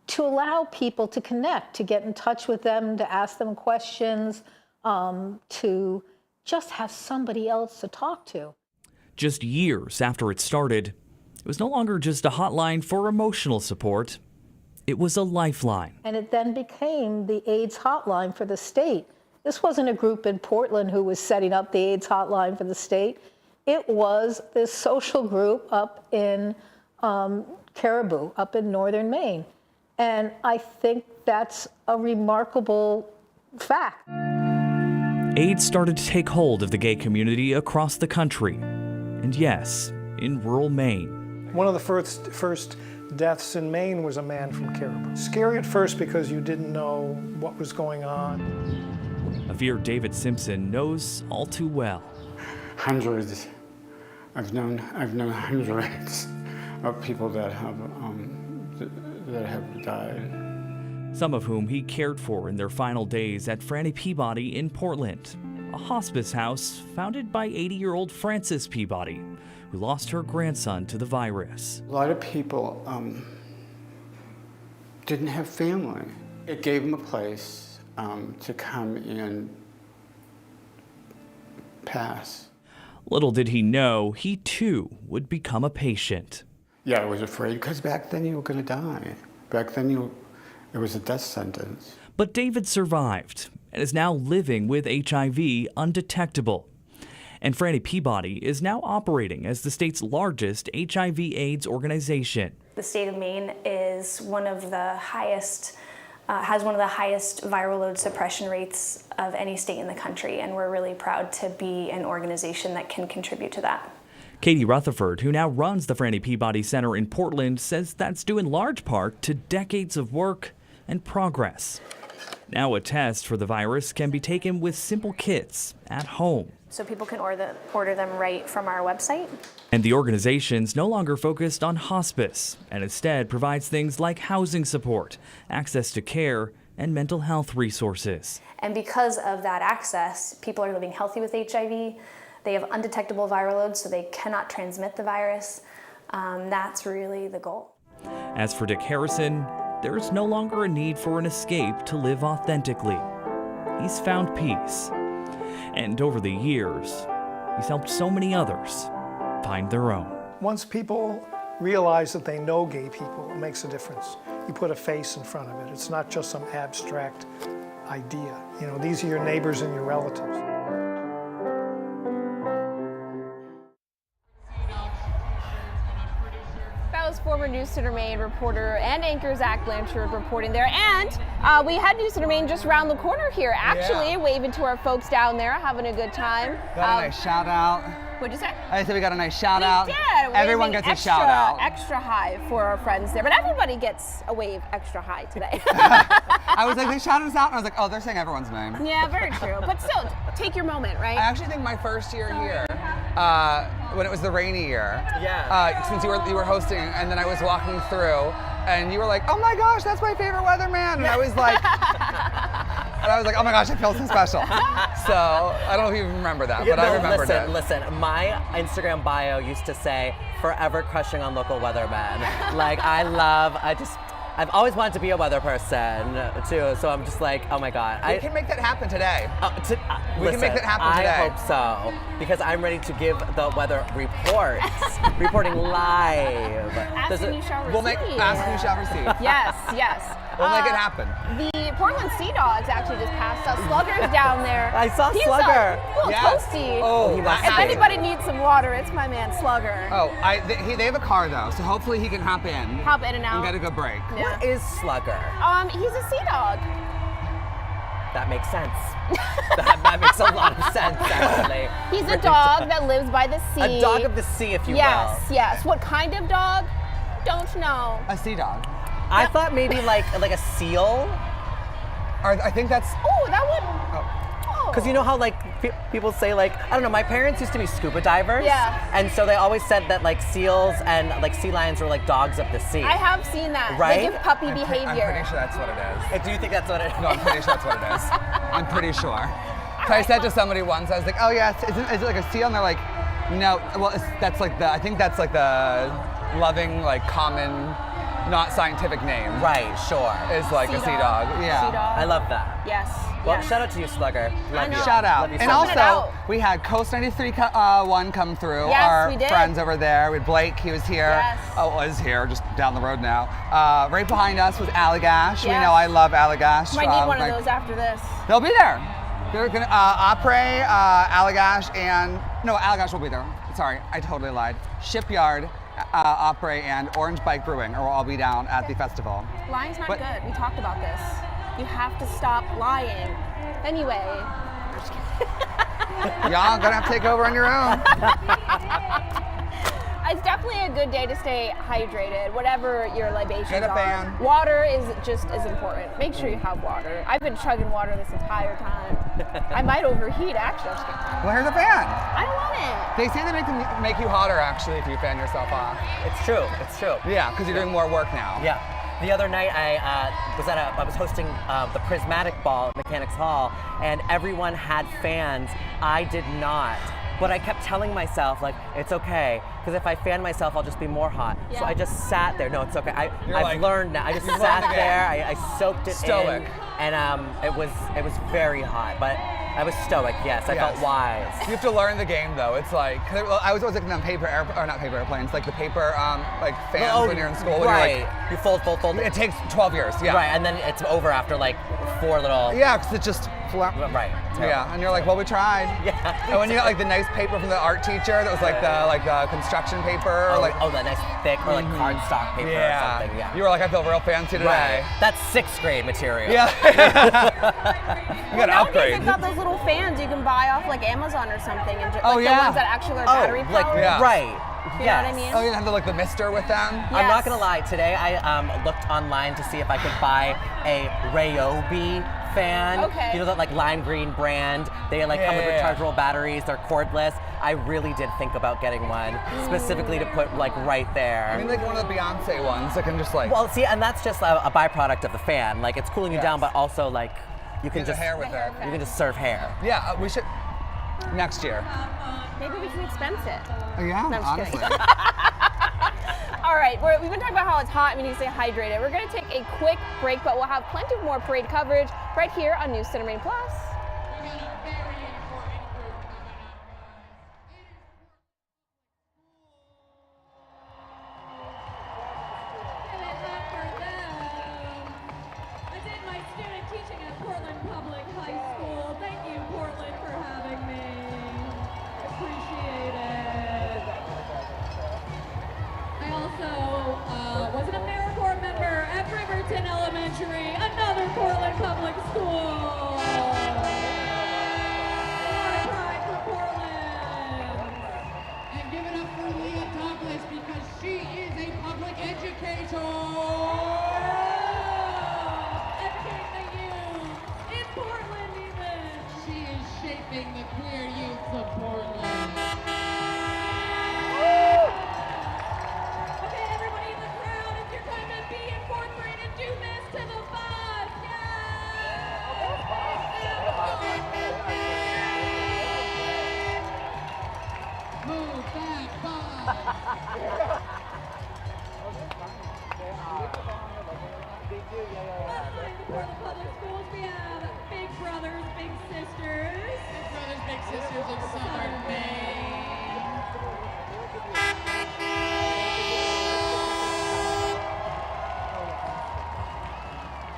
to allow people to connect, to get in touch with them, to ask them questions, to just have somebody else to talk to. Just years after it started, it was no longer just a hotline for emotional support. It was a lifeline. And it then became the AIDS hotline for the state. This wasn't a group in Portland who was setting up the AIDS hotline for the state. It was this social group up in Caribou, up in northern Maine. And I think that's a remarkable fact. AIDS started to take hold of the gay community across the country. And yes, in rural Maine. One of the first deaths in Maine was a man from Caribou. Scary at first because you didn't know what was going on. A fear David Simpson knows all too well. Hundreds. I've known hundreds of people that have died. Some of whom he cared for in their final days at Franny Peabody in Portland, a hospice house founded by 80-year-old Frances Peabody, who lost her grandson to the virus. A lot of people didn't have family. It gave them a place to come and pass. Little did he know, he too would become a patient. Yeah, I was afraid because back then you were going to die. Back then it was a death sentence. But David survived and is now living with HIV undetectable. And Franny Peabody is now operating as the state's largest HIV/AIDS organization. The state of Maine is one of the highest, has one of the highest viral load suppression rates of any state in the country, and we're really proud to be an organization that can contribute to that. Katie Rutherford, who now runs the Franny Peabody Center in Portland, says that's due in large part to decades of work and progress. Now a test for the virus can be taken with simple kits at home. So people can order them right from our website. And the organization's no longer focused on hospice and instead provides things like housing support, access to care, and mental health resources. And because of that access, people are living healthy with HIV. They have undetectable viral loads, so they cannot transmit the virus. That's really the goal. As for Dick Harrison, there's no longer a need for an escape to live authentically. He's found peace. And over the years, he's helped so many others find their own. Once people realize that they know gay people, it makes a difference. You put a face in front of it. It's not just some abstract idea. You know, these are your neighbors and your relatives. Former News Center Maine reporter and anchor Zach Blanchard reporting there. And we had News Center Maine just around the corner here, actually, waving to our folks down there, having a good time. Got a nice shout out. What'd you say? I said we got a nice shout out. We did. Everyone gets a shout out. Extra high for our friends there, but everybody gets a wave extra high today. I was like, they shouted us out, and I was like, oh, they're saying everyone's name. Yeah, very true. But still, take your moment, right? I actually think my first year here, when it was the rainy year, since you were hosting, and then I was walking through, and you were like, oh my gosh, that's my favorite weatherman, and I was like, oh my gosh, I feel so special. So I don't know if you remember that, but I remembered it. Listen, my Instagram bio used to say, forever crushing on local weathermen. Like I've always wanted to be a weather person too, so I'm just like, oh my God. We can make that happen today. We Listen, can make that happen today. I hope so, because I'm ready to give the weather reports, reporting live. Ask and you shall receive. Ask and you shall receive. Yes, yes. We'll make it happen. The Portland Sea Dogs actually just passed us. Slugger's down there. I saw He's Slugger. A little Yes. toasty. Oh, if anybody needs some water, it's my man Slugger. Oh, they have a car though, so hopefully he can hop in. Hop in and out. And get a good break. Yeah. What is Slugger? He's a sea dog. That makes sense. that makes a lot of sense, actually. He's a dog that lives by the sea. A dog of the sea, if you will. Yes. What kind of dog? Don't know. A sea dog. I thought maybe like a seal. I think that's. Oh, that would. Because you know how like people say like, I don't know, my parents used to be scuba divers. Yeah. And so they always said that like seals and like sea lions were like dogs of the sea. I have seen that. Right? They give puppy behavior. I'm pretty sure that's what it is. Do you think that's what it is? No, I'm pretty sure that's what it is. I'm pretty sure. So I said to somebody once, I was like, oh yeah, is it like a seal? And they're like, no, well, I think that's like the loving, like common, not scientific name. Right, sure. Is like a sea dog. Yeah. Sea dog. I love that. Yes. Well, shout out to you, Slugger. Love you. Shout out. Love you so And much. also, we had Coast 93 one come through. Yes, Our we did. friends over there. We had Blake, he was here. Yes. Was here, just down the road now. Right behind us was Allagash. We Yes. know I love Allagash. Might need one of those after this. They'll be there. They're gonna Opry, Allagash, and no, Allagash will be there. Sorry, I totally lied. Shipyard, Opry, and Orange Bike Brewing will all be down at the festival. Lying's not good. We talked about this. You have to stop lying. Anyway. Y'all gonna have to take over on your own. It's definitely a good day to stay hydrated, whatever your libations Get a are. fan. Water is just as important. Make sure you have water. I've been chugging water this entire time. I might overheat, actually. I'm just kidding. Well, here's a fan. I don't want it. They say they make you hotter, actually, if you fan yourself off. It's true. It's true. Yeah, because you're doing more work now. Yeah. The other night I was hosting the Prismatic Ball at Mechanics Hall, and everyone had fans. I did not. But I kept telling myself, like, it's okay, because if I fan myself, I'll just be more hot. Yeah. So I just sat there. No, it's okay. I've like, learned now. I just you've sat learned the there. game. I soaked it Stoic. in, and it was very hot. But I was stoic. Yes, I felt wise. You have to learn the game, though. It's like, I was always looking on not paper airplanes, like the paper like fans when you're in school. Right. You're like, you fold. it takes 12 years. Yeah. Right, and then it's over after like 4 little. Yeah, because it just. Right. Yeah, and you're like, well, we tried. Yeah. And when you got like the nice paper from the art teacher that was like the construction paper, or like that nice thick or like cardstock paper or something. Yeah. You were like, I feel real fancy today. Right. That's 6th grade material. Yeah. You gotta Nowadays upgrade. they've got those little fans you can buy off like Amazon or something, and Oh, like yeah. the ones that actually are battery powered. Right. You know what I mean? Oh, you have the the mister with them. I'm not gonna lie. Today I looked online to see if I could buy a Ryobi fan. Okay. You know that like lime green brand. They like come with rechargeable batteries. They're cordless. I really did think about getting one specifically to put like right there. I mean, like one of the Beyonce ones that can just like. Well, see, and that's just a byproduct of the fan. Like it's cooling you down, but also like you can Get the just hair with it. You can just serve hair. Yeah, we should next year. Maybe we can expense it. Yeah, No, I'm just honestly. kidding. All right, we've been talking about how it's hot and we need to stay hydrated. We're going to take a quick break, but we'll have plenty of more parade coverage right here on News Center Maine Plus. Another Portland public school. Pride for Portland. And give it up for Leeann because she is a public educator. Educating the youth in Portland even. She is shaping the queer youth of Portland. Okay, everybody in the crowd, it's your time to be in 4th grade and do this to the bus. Move that bus. Sisters of Southern Maine.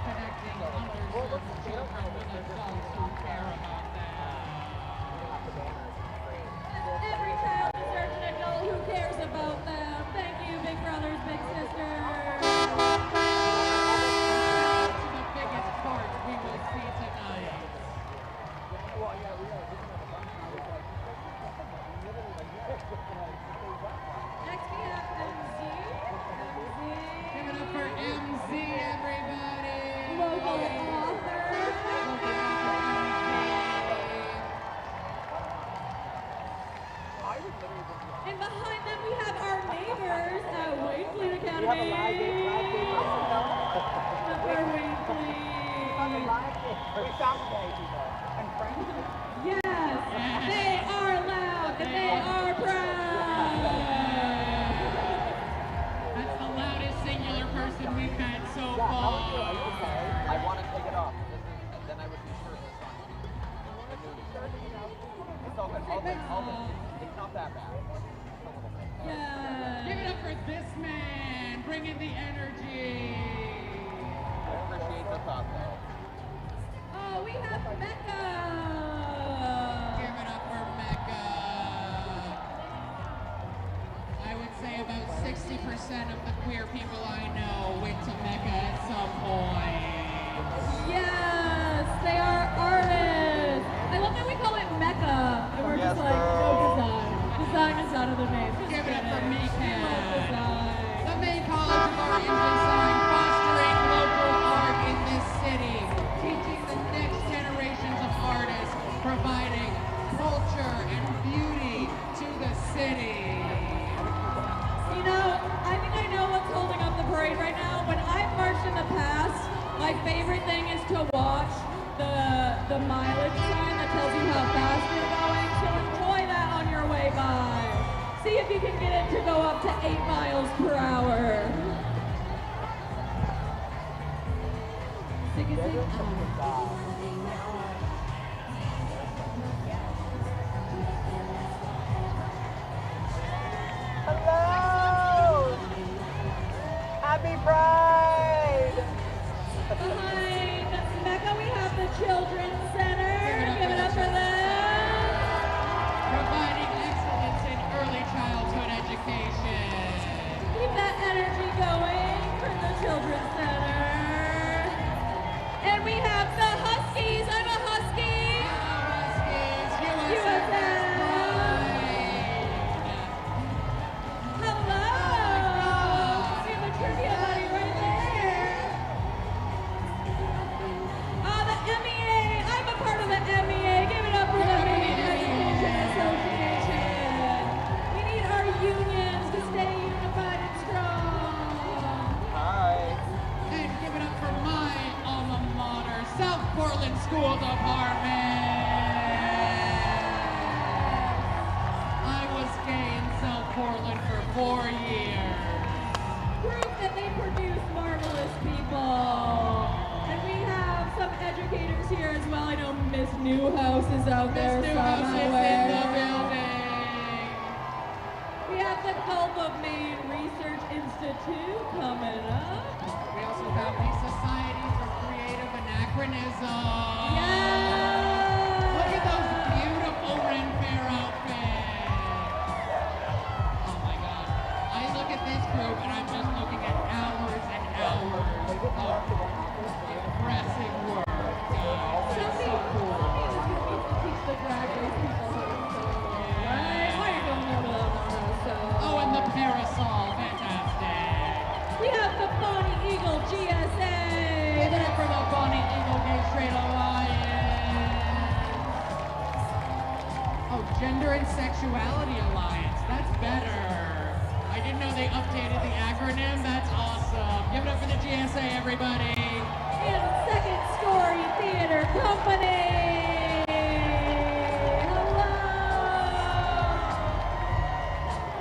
Connecting underserved children with adults who care about them. Every child deserves an adult who cares about them. Thank you, big brothers, big sisters. The biggest part we will see tonight. Next we have MZ. Give it up for MZ, everybody. Local author. And behind them we have our neighbors at Wayne Fleet Academy. Upper Wayne Fleet. Yes, they are loud and they are proud. That's the loudest singular person we've had so far. I want to take it off. Then I would be shirtless on It's all good. It's not that bad. Give it up for this man, bringing the energy. I appreciate the thought, though. Oh, we have Mecca. Give it up for Mecca. I would say about 60% of the queer people I know went to Mecca at some point. Yes, they are artists. I love that we call it Mecca, and we're just like, no design. Design is out of the name. Give it up for Mecca. Design. The Maine College of Art and Design, fostering local art in this city, teaching the next generations of artists, providing culture and beauty to the city. You know, I think I know what's holding up the parade right now. When I've marched in the past, my favorite thing is to watch the mileage sign that tells you how fast you're going. So enjoy that on your way by. See if you can get it to go up to 8 miles per hour. Hello! Happy Pride! Behind Mecca, we have the Children's Center. Give it up for them. Providing excellence in early childhood education. Keep that energy going for the Children's Center. And we have the Huskies. I'm a Husky. Huskies, USA. Hello. We have a trivia buddy right there. The MEA. I'm a part of the MEA. Give it up for the Maine Education Association. We need our unions to stay unified and strong. Hi. And give it up for my alma mater, South Portland School Department. I was gay in South Portland for 4 years. Proof that they produce marvelous people. And we have some educators here as well. I know Miss Newhouse is out there Miss Newhouse is in the somewhere. building. We have the Gulf of Maine Research Institute coming up. We also have the Society for Creative Anachronism. Yeah. Look at those beautiful Ren Fair outfits. Oh my God. I look at this group and I'm just looking at hours and hours of impressive work. Somebody just needs to teach the drag race people how to sew, right? Why are you going over that how to sew? Oh, and the parasol. Fantastic. We have the Bonnie Eagle GSA. Give it up for the Bonnie Eagle Gay Straight Alliance. Oh, Gender and Sexuality Alliance. That's better. I didn't know they updated the acronym. That's awesome. Give it up for the GSA, everybody. And Second Story Theater Company. Hello.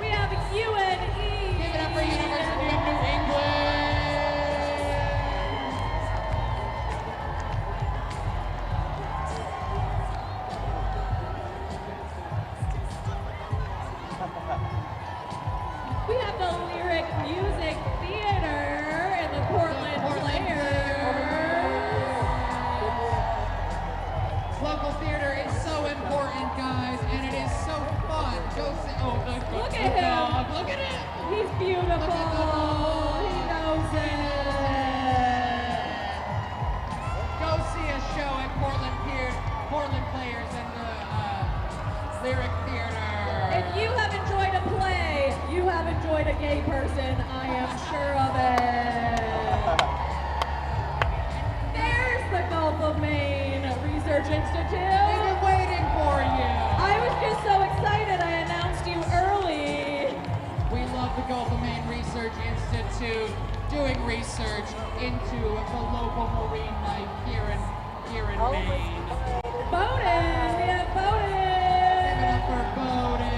We have UNE. Give it up for University of New England. Local theater is so important, guys, and it is so fun. Go see, Look at him. Look at it. He's beautiful. He knows it. Go see a show at Portland Players and the Lyric Theater. If you have enjoyed a play, you have enjoyed a gay person. I am sure of it. There's the Gulf of Maine Research Institute. We've been waiting for you. I was just so excited I announced you early. We love the Gulf of Maine Research Institute doing research into the local marine life here in Maine. Bowden, we have Bowden. Give it up for Bowden.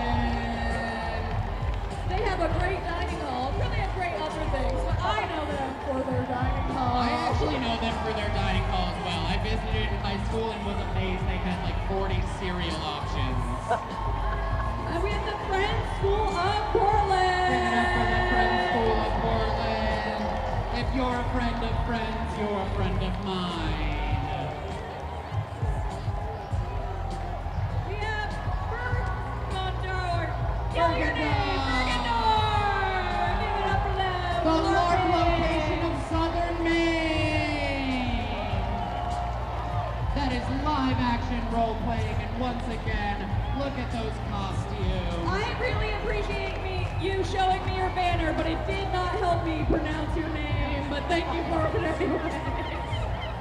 They have a great dining hall. Really have great other things, but I know them for their dining hall. I actually know them for their dining hall as well. I visited in high school and was amazed they had like 40 cereal options. And we have the Friends School of Portland. Give it up for the Friends School of Portland. If you're a friend of friends, you're a friend of mine. We have Banter. Yell your name, Bangor. Give it up for them. The Lark location of Southern Maine. That is live action role playing, and once again, look at those costumes. I really appreciate you showing me your banner, but it did not help me pronounce your name. But thank you for it anyway.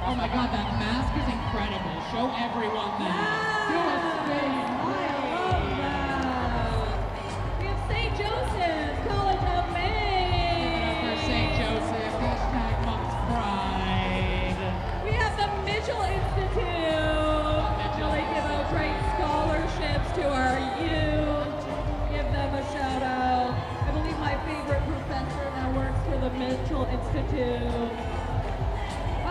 Oh my God, that mask is incredible. Show everyone that. Do a spin. I love that. We have St. Joseph's College of Maine. For St. Joseph, hashtag Monk's Pride. We have the Mitchell Institute. Really give out great scholarships to our youth. Give them a shout out. I believe my favorite professor now works for the Mitchell Institute.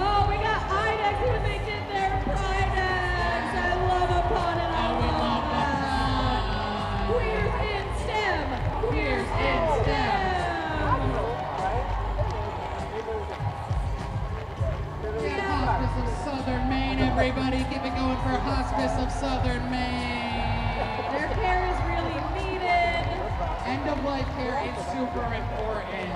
Oh, we got IDEX who they did their Pridex. I love a pun and I love that. Queers in STEM. Queers in STEM. Hospice of Southern Maine, everybody. Keep it going for Hospice of Southern Maine. Their care is really needed. End of life care is super important.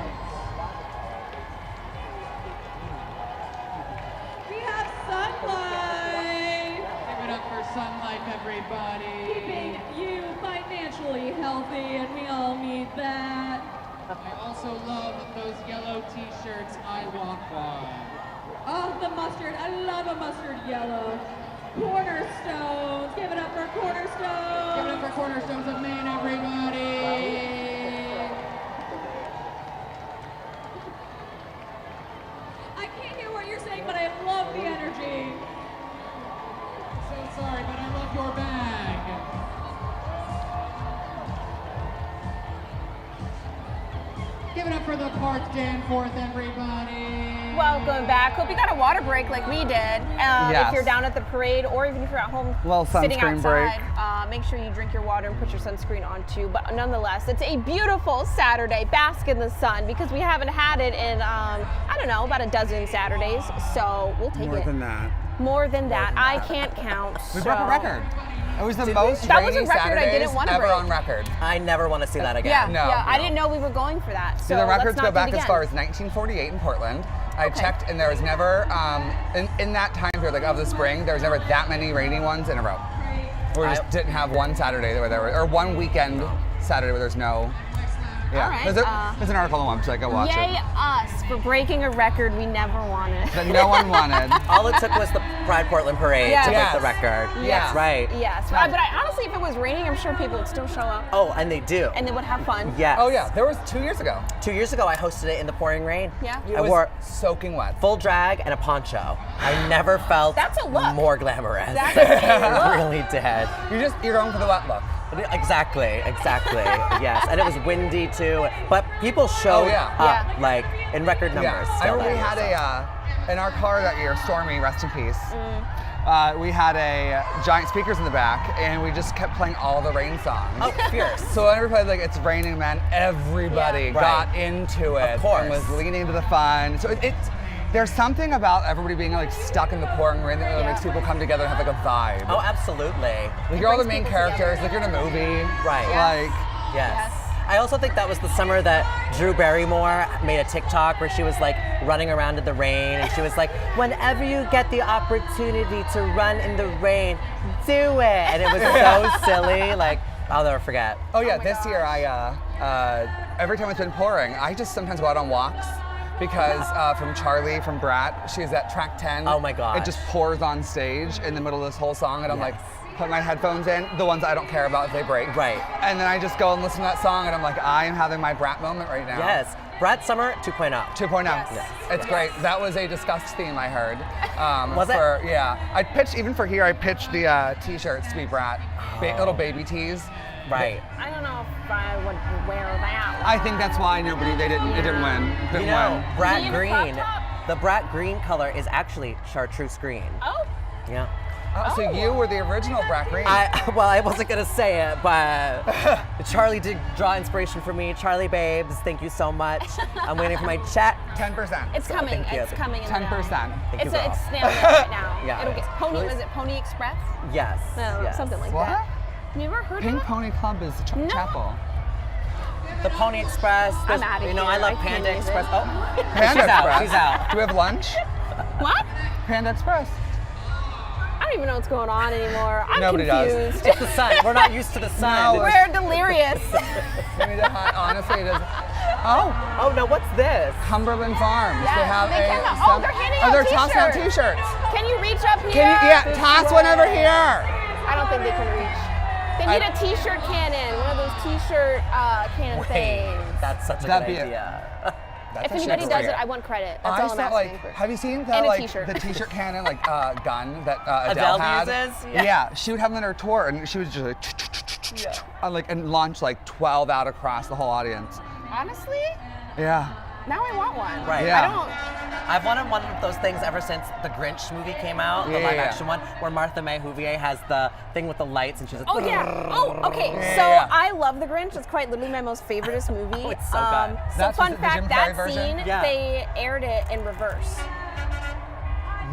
We have Sunlight. Give it up for Sun Life, everybody. Keeping you financially healthy, and we all need that. I also love those yellow t-shirts I walk by. Oh, the mustard. I love a mustard yellow. Cornerstones. Give it up for Cornerstones. Give it up for Cornerstones of Maine, everybody. I can't hear what you're saying, but I love the energy. So sorry, but I love your bag. Give it up for the Park Danforth, everybody. Welcome back. Hope you got a water break like we did. Yes. If you're down at the parade or even if you're at home Well, sitting sunscreen outside, make sure you drink your water and put your sunscreen on too. But nonetheless, it's a beautiful Saturday. Bask in the sun because we haven't had it in, I don't know, about a dozen Saturdays. So we'll take More it. than that. More than that. I can't count. We broke a record. It was the Did most we? That was a rainy record I Saturdays didn't want to ever break. on record. I never want to see that again. Yeah, No, yeah. I no. didn't know we were going for that. So So the records let's not go do back it as again. far as 1948 in Portland. I checked, and there was never, in that time period, like of the spring, there was never that many rainy ones in a row. We just didn't have one Saturday where there were, or one weekend Saturday where there's no. Yeah, All right, there's an article on the website. Go watch Yay it. us for breaking a record we never wanted. That no one wanted. All it took was the Pride Portland Parade Yes. to break Yes. the record. Yes. Right. Yes, but honestly, if it was raining, I'm sure people would still show up. Oh, and they do. And they would have fun. Yes. Oh yeah, there was 2 years ago. 2 years ago, I hosted it in the pouring rain. Yeah. It I was wore soaking wet. full drag and a poncho. I never felt That's a look. more glamorous. That's a I look. really did. You're going for the wet look. Exactly. Yes, and it was windy too. But people showed up like in record numbers. Yeah. I still remember we there, had in our car that year, Stormy, rest in peace. We had giant speakers in the back, and we just kept playing all the rain songs. Oh, fierce. So whenever we played like "It's Raining Men," everybody Yeah. got Right. into it Of course. and was leaning into the fun. So There's something about everybody being like stuck in the pouring rain that makes people come together and have like a vibe. Oh, absolutely. Like you're all the main characters, like you're in a movie. Right. Like. Yes. I also think that was the summer that Drew Barrymore made a TikTok where she was like running around in the rain, and she was like, whenever you get the opportunity to run in the rain, do it. And it was so silly. Like, I'll never forget. Oh yeah, this year I, every time it's been pouring, I just sometimes go out on walks because from Charlie, from Brat, she's at track 10. Oh my gosh. It just pours on stage in the middle of this whole song, and I'm like, put my headphones in, the ones I don't care about if they break. Right. And then I just go and listen to that song, and I'm like, I am having my Brat moment right now. Yes. Brat Summer 2.0. 2.0. Yes. It's great. That was a disgust theme I heard. Was it? Yeah. I pitched, even for here, I pitched the t-shirts to be Brat. Little baby tees. Right. I don't know if I would wear that one. I think that's why it didn't win. You know, Brat Green, the Brat Green color is actually Chartreuse Green. Oh. Yeah. Oh, so you were the original Brat Green. Well, I wasn't gonna say it, but Charlie did draw inspiration for me. Charlie babes, thank you so much. I'm waiting for my check. 10%. It's coming. Thank you. It's coming. 10%. Thank you, It's girl. snail mail right now. Yeah. It'll get was it Pony Express? Yes. No, yes. something like What? that. Have you ever heard Pink of it? Pony Club is the chapel. The Pony Express. I'm outta You know, here. I love I can't Panda use Express. it. Oh, Panda she's out. Express. She's out. Do we have lunch? What? Panda Express. I don't even know what's going on anymore. I'm Nobody does. confused. It's the sun. We're not used to the sun. We're delirious. We need to honestly, it is. Oh no, what's this? Cumberland Farms. Yeah, They have they came out. Oh, they're handing out they're tossing out t-shirts. t-shirts. Can you reach up here? Can you, toss one over here. I don't think they can reach. They need a t-shirt cannon, one of those t-shirt cannon things. That's such a That'd good be idea. If anybody does it, I want credit. That's all I'm saw, asking like, for. have you seen And that, a like, t-shirt. the t-shirt cannon, like, gun that Adele Adele had? uses? Yeah, she would have them in her tour, and she was just like, and launch like 12 out across the whole audience. Honestly, Yeah. now I want one. Right. Yeah. I've wanted one of those things ever since the Grinch movie came out, the live action one, where Martha May Whovier has the thing with the lights and she's like, Oh yeah. Oh, okay. So I love The Grinch. It's quite literally my most favoriteest movie. Oh, it's so good. So That's fun the Jim fact, Carrey that version? scene, Yeah. they aired it in reverse.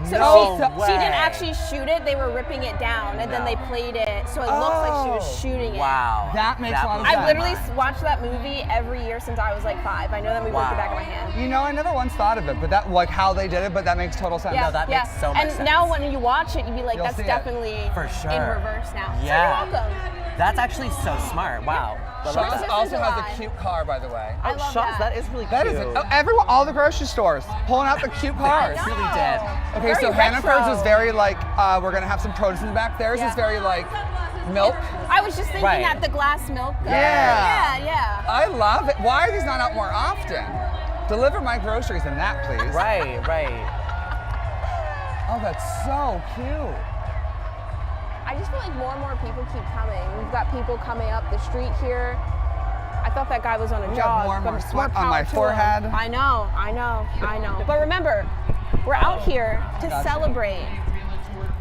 So No she didn't way. actually shoot it. They were ripping it down, and then they played it, so it looks like she was shooting it. Wow. That makes a lot of I sense. literally watched that movie every year since I was like 5. I know that movie like the back of my hand. You know, I never once thought of it, but that, like, how they did it, but that makes total sense. Yeah, that yeah. makes so much and sense. now when you watch it, you'd be like, You'll that's see it. definitely For sure. in reverse now. Yeah. So you're welcome. That's actually so smart. Wow. I love Shaw's that. also has a cute car, by the way. I Oh, love Shaw's, that is really That cute. is everyone, all the grocery stores pulling out the cute cars. It really did. Okay, Very so Hannaford's retro. is very like, we're gonna have some produce in the back. Theirs is very like milk. I was just thinking Right. that the glass milk. Yeah. Yeah. I love it. Why are these not out more often? Deliver my groceries in that, please. Right, right. Oh, that's so cute. I just feel like more and more people keep coming. We've got people coming up the street here. I thought that guy was on a We jog. have more and but more more sweat on power my to him. forehead. I know. But remember, we're out here to celebrate.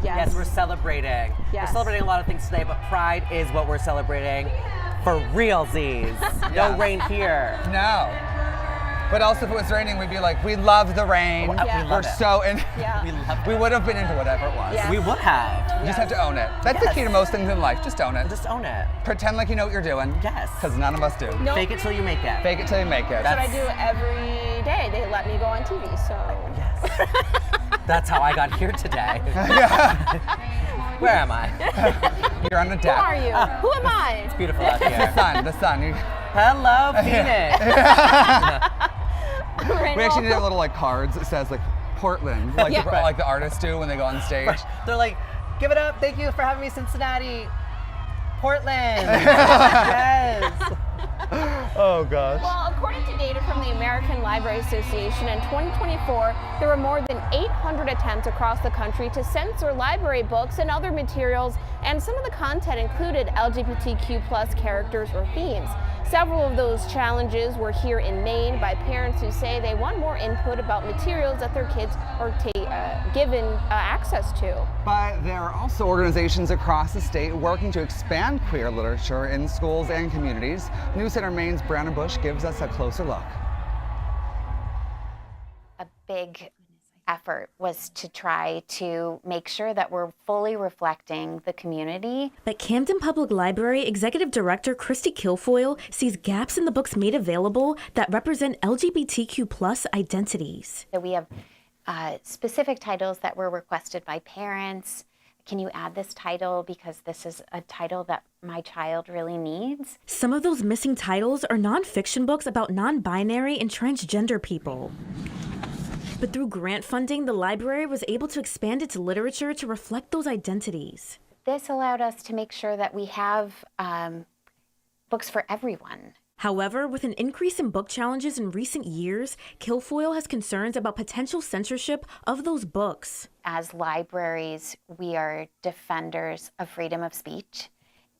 Yes, we're celebrating. Yes. We're celebrating a lot of things today, but Pride is what we're celebrating for realsies. Yeah. No rain here. No. But also, if it was raining, we'd be like, we love the rain. Yeah. We We're love it. so in. Yeah. We love We would have been into whatever it was. Yeah. We would have. You just have to own it. That's the key to most things in life. Just own it. Just own it. Pretend like you know what you're doing. Yes. Because none of us do. Nope. Fake it till you make it. Fake it till you make it. That's what I do every day. They let me go on TV, so. Yes. That's how I got here today. Where am I? You're on the Who deck. are you? Who am I? It's beautiful out The here. sun. The sun. Hello, Phoenix. We actually did a little like cards that says like Portland, like, Yeah. like the artists do when they go on stage. They're like, give it up. Thank you for having me, Cincinnati. Portland. Yes. Oh gosh. Well, according to data from the American Library Association, in 2024, there were more than 800 attempts across the country to censor library books and other materials, and some of the content included LGBTQ+ characters or themes. Several of those challenges were here in Maine by parents who say they want more input about materials that their kids are given access to. But there are also organizations across the state working to expand queer literature in schools and communities. News Center Maine's Brianna Bush gives us a closer look. A big effort was to try to make sure that we're fully reflecting the community. But Camden Public Library Executive Director Christy Kilfoyle sees gaps in the books made available that represent LGBTQ+ identities. So we have specific titles that were requested by parents. Can you add this title because this is a title that my child really needs? Some of those missing titles are nonfiction books about non-binary and transgender people. But through grant funding, the library was able to expand its literature to reflect those identities. This allowed us to make sure that we have books for everyone. However, with an increase in book challenges in recent years, Kilfoyle has concerns about potential censorship of those books. As libraries, we are defenders of freedom of speech,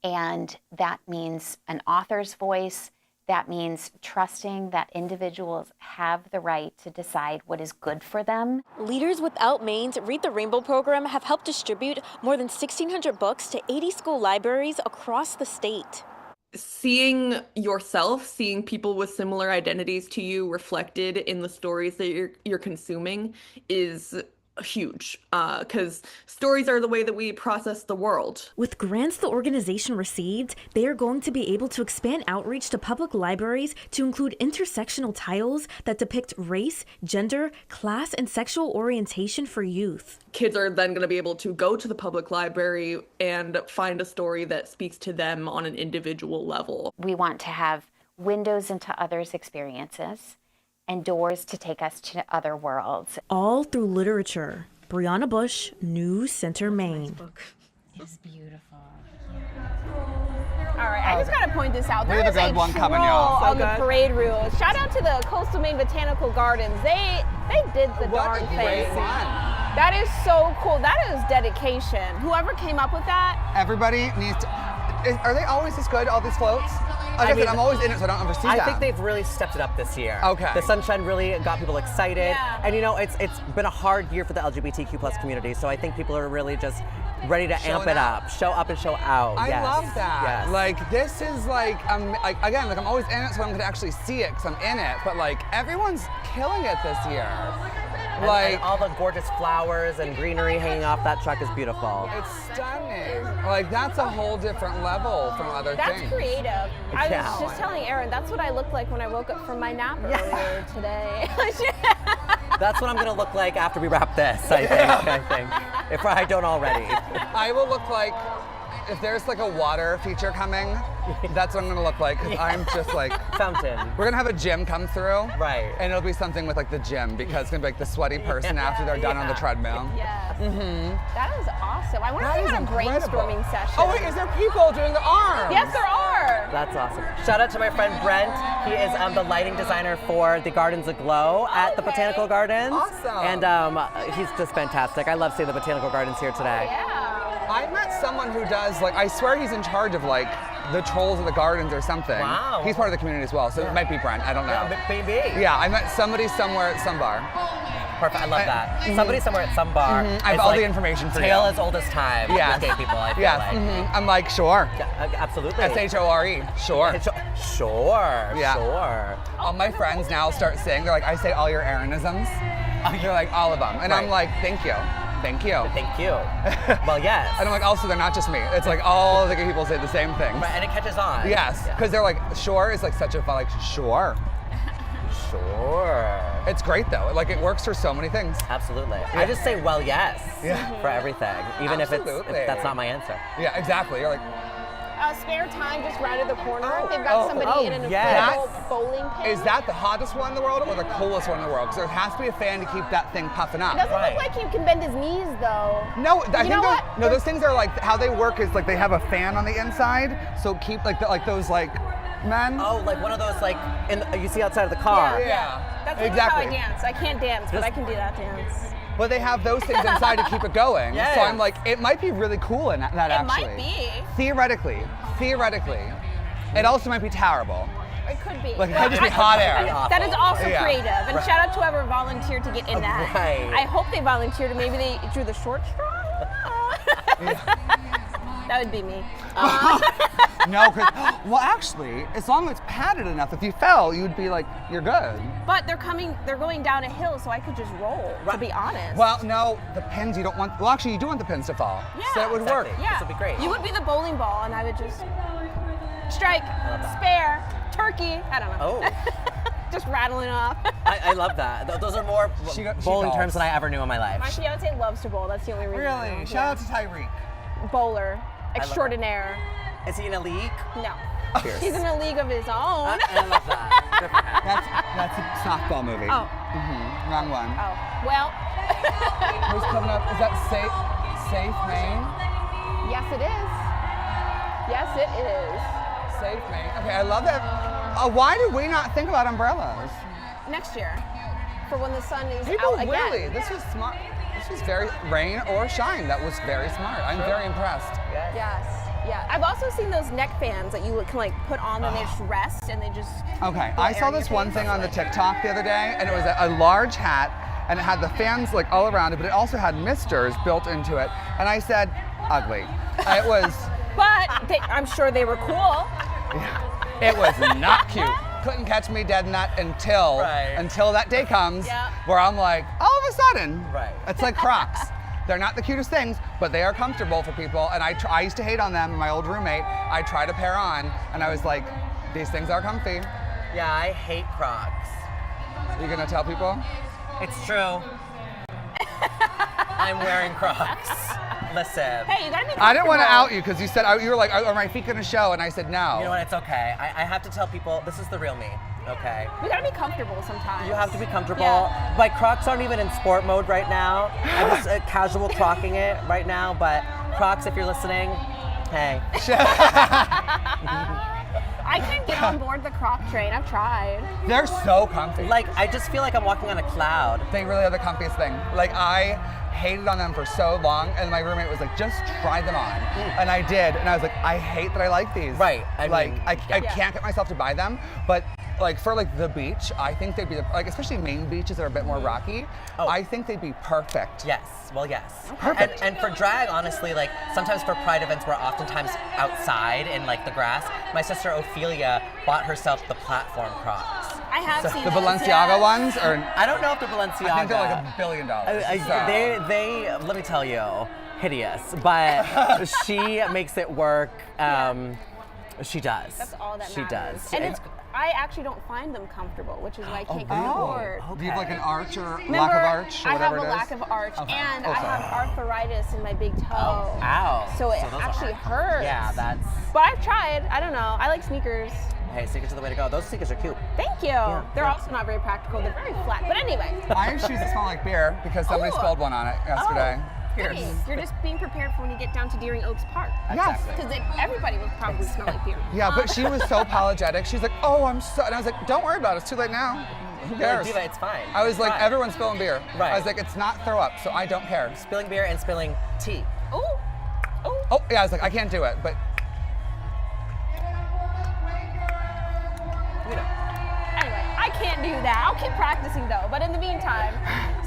and that means an author's voice. That means trusting that individuals have the right to decide what is good for them. Leaders Without Maine's Read the Rainbow program have helped distribute more than 1,600 books to 80 school libraries across the state. Seeing yourself, seeing people with similar identities to you reflected in the stories that you're consuming is huge, because stories are the way that we process the world. With grants the organization received, they are going to be able to expand outreach to public libraries to include intersectional titles that depict race, gender, class, and sexual orientation for youth. Kids are then going to be able to go to the public library and find a story that speaks to them on an individual level. We want to have windows into others' experiences and doors to take us to other worlds. All through literature. Brianna Bush, News Center, Maine. It's beautiful. All right, I just gotta point this out. We There have is a good one coming, y'all. on the parade route. Shout out to the Coastal Maine Botanical Gardens. They did the darn thing. That is so cool. That is dedication. Whoever came up with that. Everybody needs to. Are they always this good, all these floats? Like I said, I'm always in it, so I don't ever see that. I think they've really stepped it up this year. Okay. The sunshine really got people excited. Yeah. And you know, it's been a hard year for the LGBTQ+ community, so I think people are really just ready to amp it up. Show up and show out. I love that. Yes. Like, this is like, again, like I'm always in it, so I'm gonna actually see it, because I'm in it, but like, everyone's killing it this year. And all the gorgeous flowers and greenery hanging off that truck is beautiful. It's stunning. Like, that's a whole different level from other things. That's creative. I was just telling Aaron, that's what I looked like when I woke up from my nap earlier today. That's what I'm gonna look like after we wrap this, I think. If I don't already. I will look like, if there's like a water feature coming, that's what I'm gonna look like, because I'm just like... Fountain. We're gonna have a gym come through. Right. And it'll be something with like the gym, because it's gonna be like the sweaty person after they're done on the treadmill. Yes. Mm-hmm. That is awesome. I wonder if they had a brainstorming session. Oh wait, is there people doing the arms? Yes, there are. That's awesome. Shout out to my friend Brent. He is the lighting designer for the Gardens Aglow at the Botanical Gardens. Awesome. And he's just fantastic. I love seeing the Botanical Gardens here today. I met someone who does, like, I swear he's in charge of, like, the trolls of the gardens or something. Wow. He's part of the community as well, so it might be Brent, I don't know. Yeah, maybe. Yeah, I met somebody somewhere at some bar. Perfect, I love that. Somebody somewhere at some bar. I have all the information for you. Tale as old as time. Yes. With gay people, I feel like. I'm like, sure. Yeah, absolutely. S-H-O-R-E, sure. Sure. All my friends now start saying, they're like, I say all your Aaronisms. They're like, all of them. And I'm like, thank you. Thank you. Thank you. Well, yes. And I'm like, also, they're not just me. It's like all the gay people say the same thing. Right, and it catches on. Yes, because they're like, sure is like such a fun, like, sure. Sure. It's great though. Like, it works for so many things. Absolutely. I just say, well, yes, for everything, even if that's not my answer. Yeah, exactly. You're like, Spare Time just rounded the corner. They've got somebody in an inflatable bowling pin. Is that the hottest one in the world or the coolest one in the world? Because there has to be a fan to keep that thing puffing up. It doesn't look like he can bend his knees though. No, I you know what? No, those things are like, how they work is like they have a fan on the inside, so keep like those like men. Oh, like one of those like you see outside of the car. Yeah. That's exactly how I dance. I can't dance, but I can do that dance. But they have those things inside to keep it going. Yes. So I'm like, it might be really cool in that actually. It might be. Theoretically. It also might be terrible. It could be. Like, it might just be hot air. That is also creative. And shout out to whoever volunteered to get in that. Right. I hope they volunteered and maybe they drew the short straw. That would be me. No, well, actually, as long as it's padded enough, if you fell, you'd be like, you're good. But they're going down a hill, so I could just roll, to be honest. Well, no, the pins you don't want, well, actually, you do want the pins to fall. Yeah. So it would work. Yeah. This would be great. You would be the bowling ball, and I would just strike, spare, turkey, I don't know. Oh. Just rattling off. I love that. Those are more bowling terms than I ever knew in my life. My fiance loves to bowl. That's the only reason. Really? Shout out to Tyreek. Bowler extraordinaire. Is he in a league? No. Cheers. He's in a league of his own. I love that. That's a softball movie. Oh. Wrong one. Oh. Well. Who's coming up? Is that Safe Maine? Yes, it is. Yes, it is. Safe Maine. Okay, I love that. Why did we not think about umbrellas? Next year, for when the sun is People out again. really, this was smart. This was very, rain or shine, that was very smart. I'm very impressed. Yes. Yeah. I've also seen those neck fans that you can like put on and they just rest and they just. Okay, I saw this one thing on the TikTok the other day, and it was a large hat, and it had the fans like all around it, but it also had misters built into it. And I said, ugly. It was. But I'm sure they were cool. Yeah, it was not cute. Couldn't catch me dead in that until that day comes where I'm like, all of a sudden, it's like Crocs. They're not the cutest things, but they are comfortable for people. And I used to hate on them. My old roommate, I tried a pair on, and I was like, these things are comfy. Yeah, I hate Crocs. Are you gonna tell people? It's true. I'm wearing Crocs. Listen. Hey, you gotta be comfortable. I didn't want to out you because you said you were like, are my feet gonna show? And I said no. You know what? It's okay. I have to tell people this is the real me. Okay. We gotta be comfortable sometimes. You have to be comfortable. Yeah. My Crocs aren't even in sport mode right now. I'm just casual crocking it right now. But Crocs, if you're listening, hey. I can't get on board the Croc train. I've tried. They're so comfy. Like, I just feel like I'm walking on a cloud. They really are the comfiest thing. Like, I hated on them for so long, and my roommate was like, just try them on. And I did, and I was like, I hate that I like these. Right. I can't get myself to buy them, but like for like the beach, I think they'd be like, especially Maine beaches that are a bit more rocky. I think they'd be perfect. Yes. Well, yes. Perfect. And for drag, honestly, like sometimes for Pride events, we're oftentimes outside in like the grass. My sister Ophelia bought herself the platform Crocs. I have seen the those, Balenciaga ones, or I don't know if they're Balenciaga. I think they're like $1 billion. They let me tell you, hideous. But she makes it work. She does. That's all that she matters. does. And I actually don't find them comfortable, which is why I can't get on board. Do you have like an arch or Remember, lack of arch or I have whatever a it is? lack of arch, Okay. and Okay. I have arthritis in my big toe. Oh, ow. So it those actually are- hurts. Yeah, that's. But I've tried. I don't know. I like sneakers. Hey, sneakers are the way to go. Those sneakers are cute. Thank you. They're also not very practical. They're very flat. But anyway. I have shoes that smell like beer because somebody spilled one on it yesterday. Hey, you're just being prepared for when you get down to Deering Oaks Park. Yes. Because everybody will probably smell like beer. Yeah, but she was so apologetic. She's like, oh, I'm so, and I was like, don't worry about it. It's too late now. Who cares? Diva, it's fine. I was like, Fine. everyone's spilling beer. Right. I was like, it's not throw up, so I don't care. Spilling beer and spilling tea. Oh, yeah, I was like, I can't do it, but. Anyway, I can't do that. I'll keep practicing though. But in the meantime,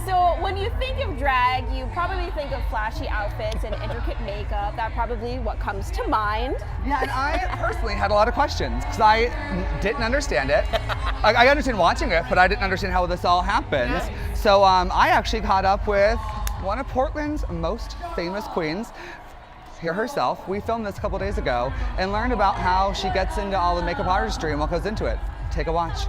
so when you think of drag, you probably think of flashy outfits and intricate makeup. That's probably what comes to mind. Yeah, and I personally had a lot of questions because I didn't understand it. I understand watching it, but I didn't understand how this all happens. Yeah. So I actually caught up with one of Portland's most famous queens, here herself. We filmed this a couple days ago and learned about how she gets into all the makeup artistry and what goes into it. Take a watch.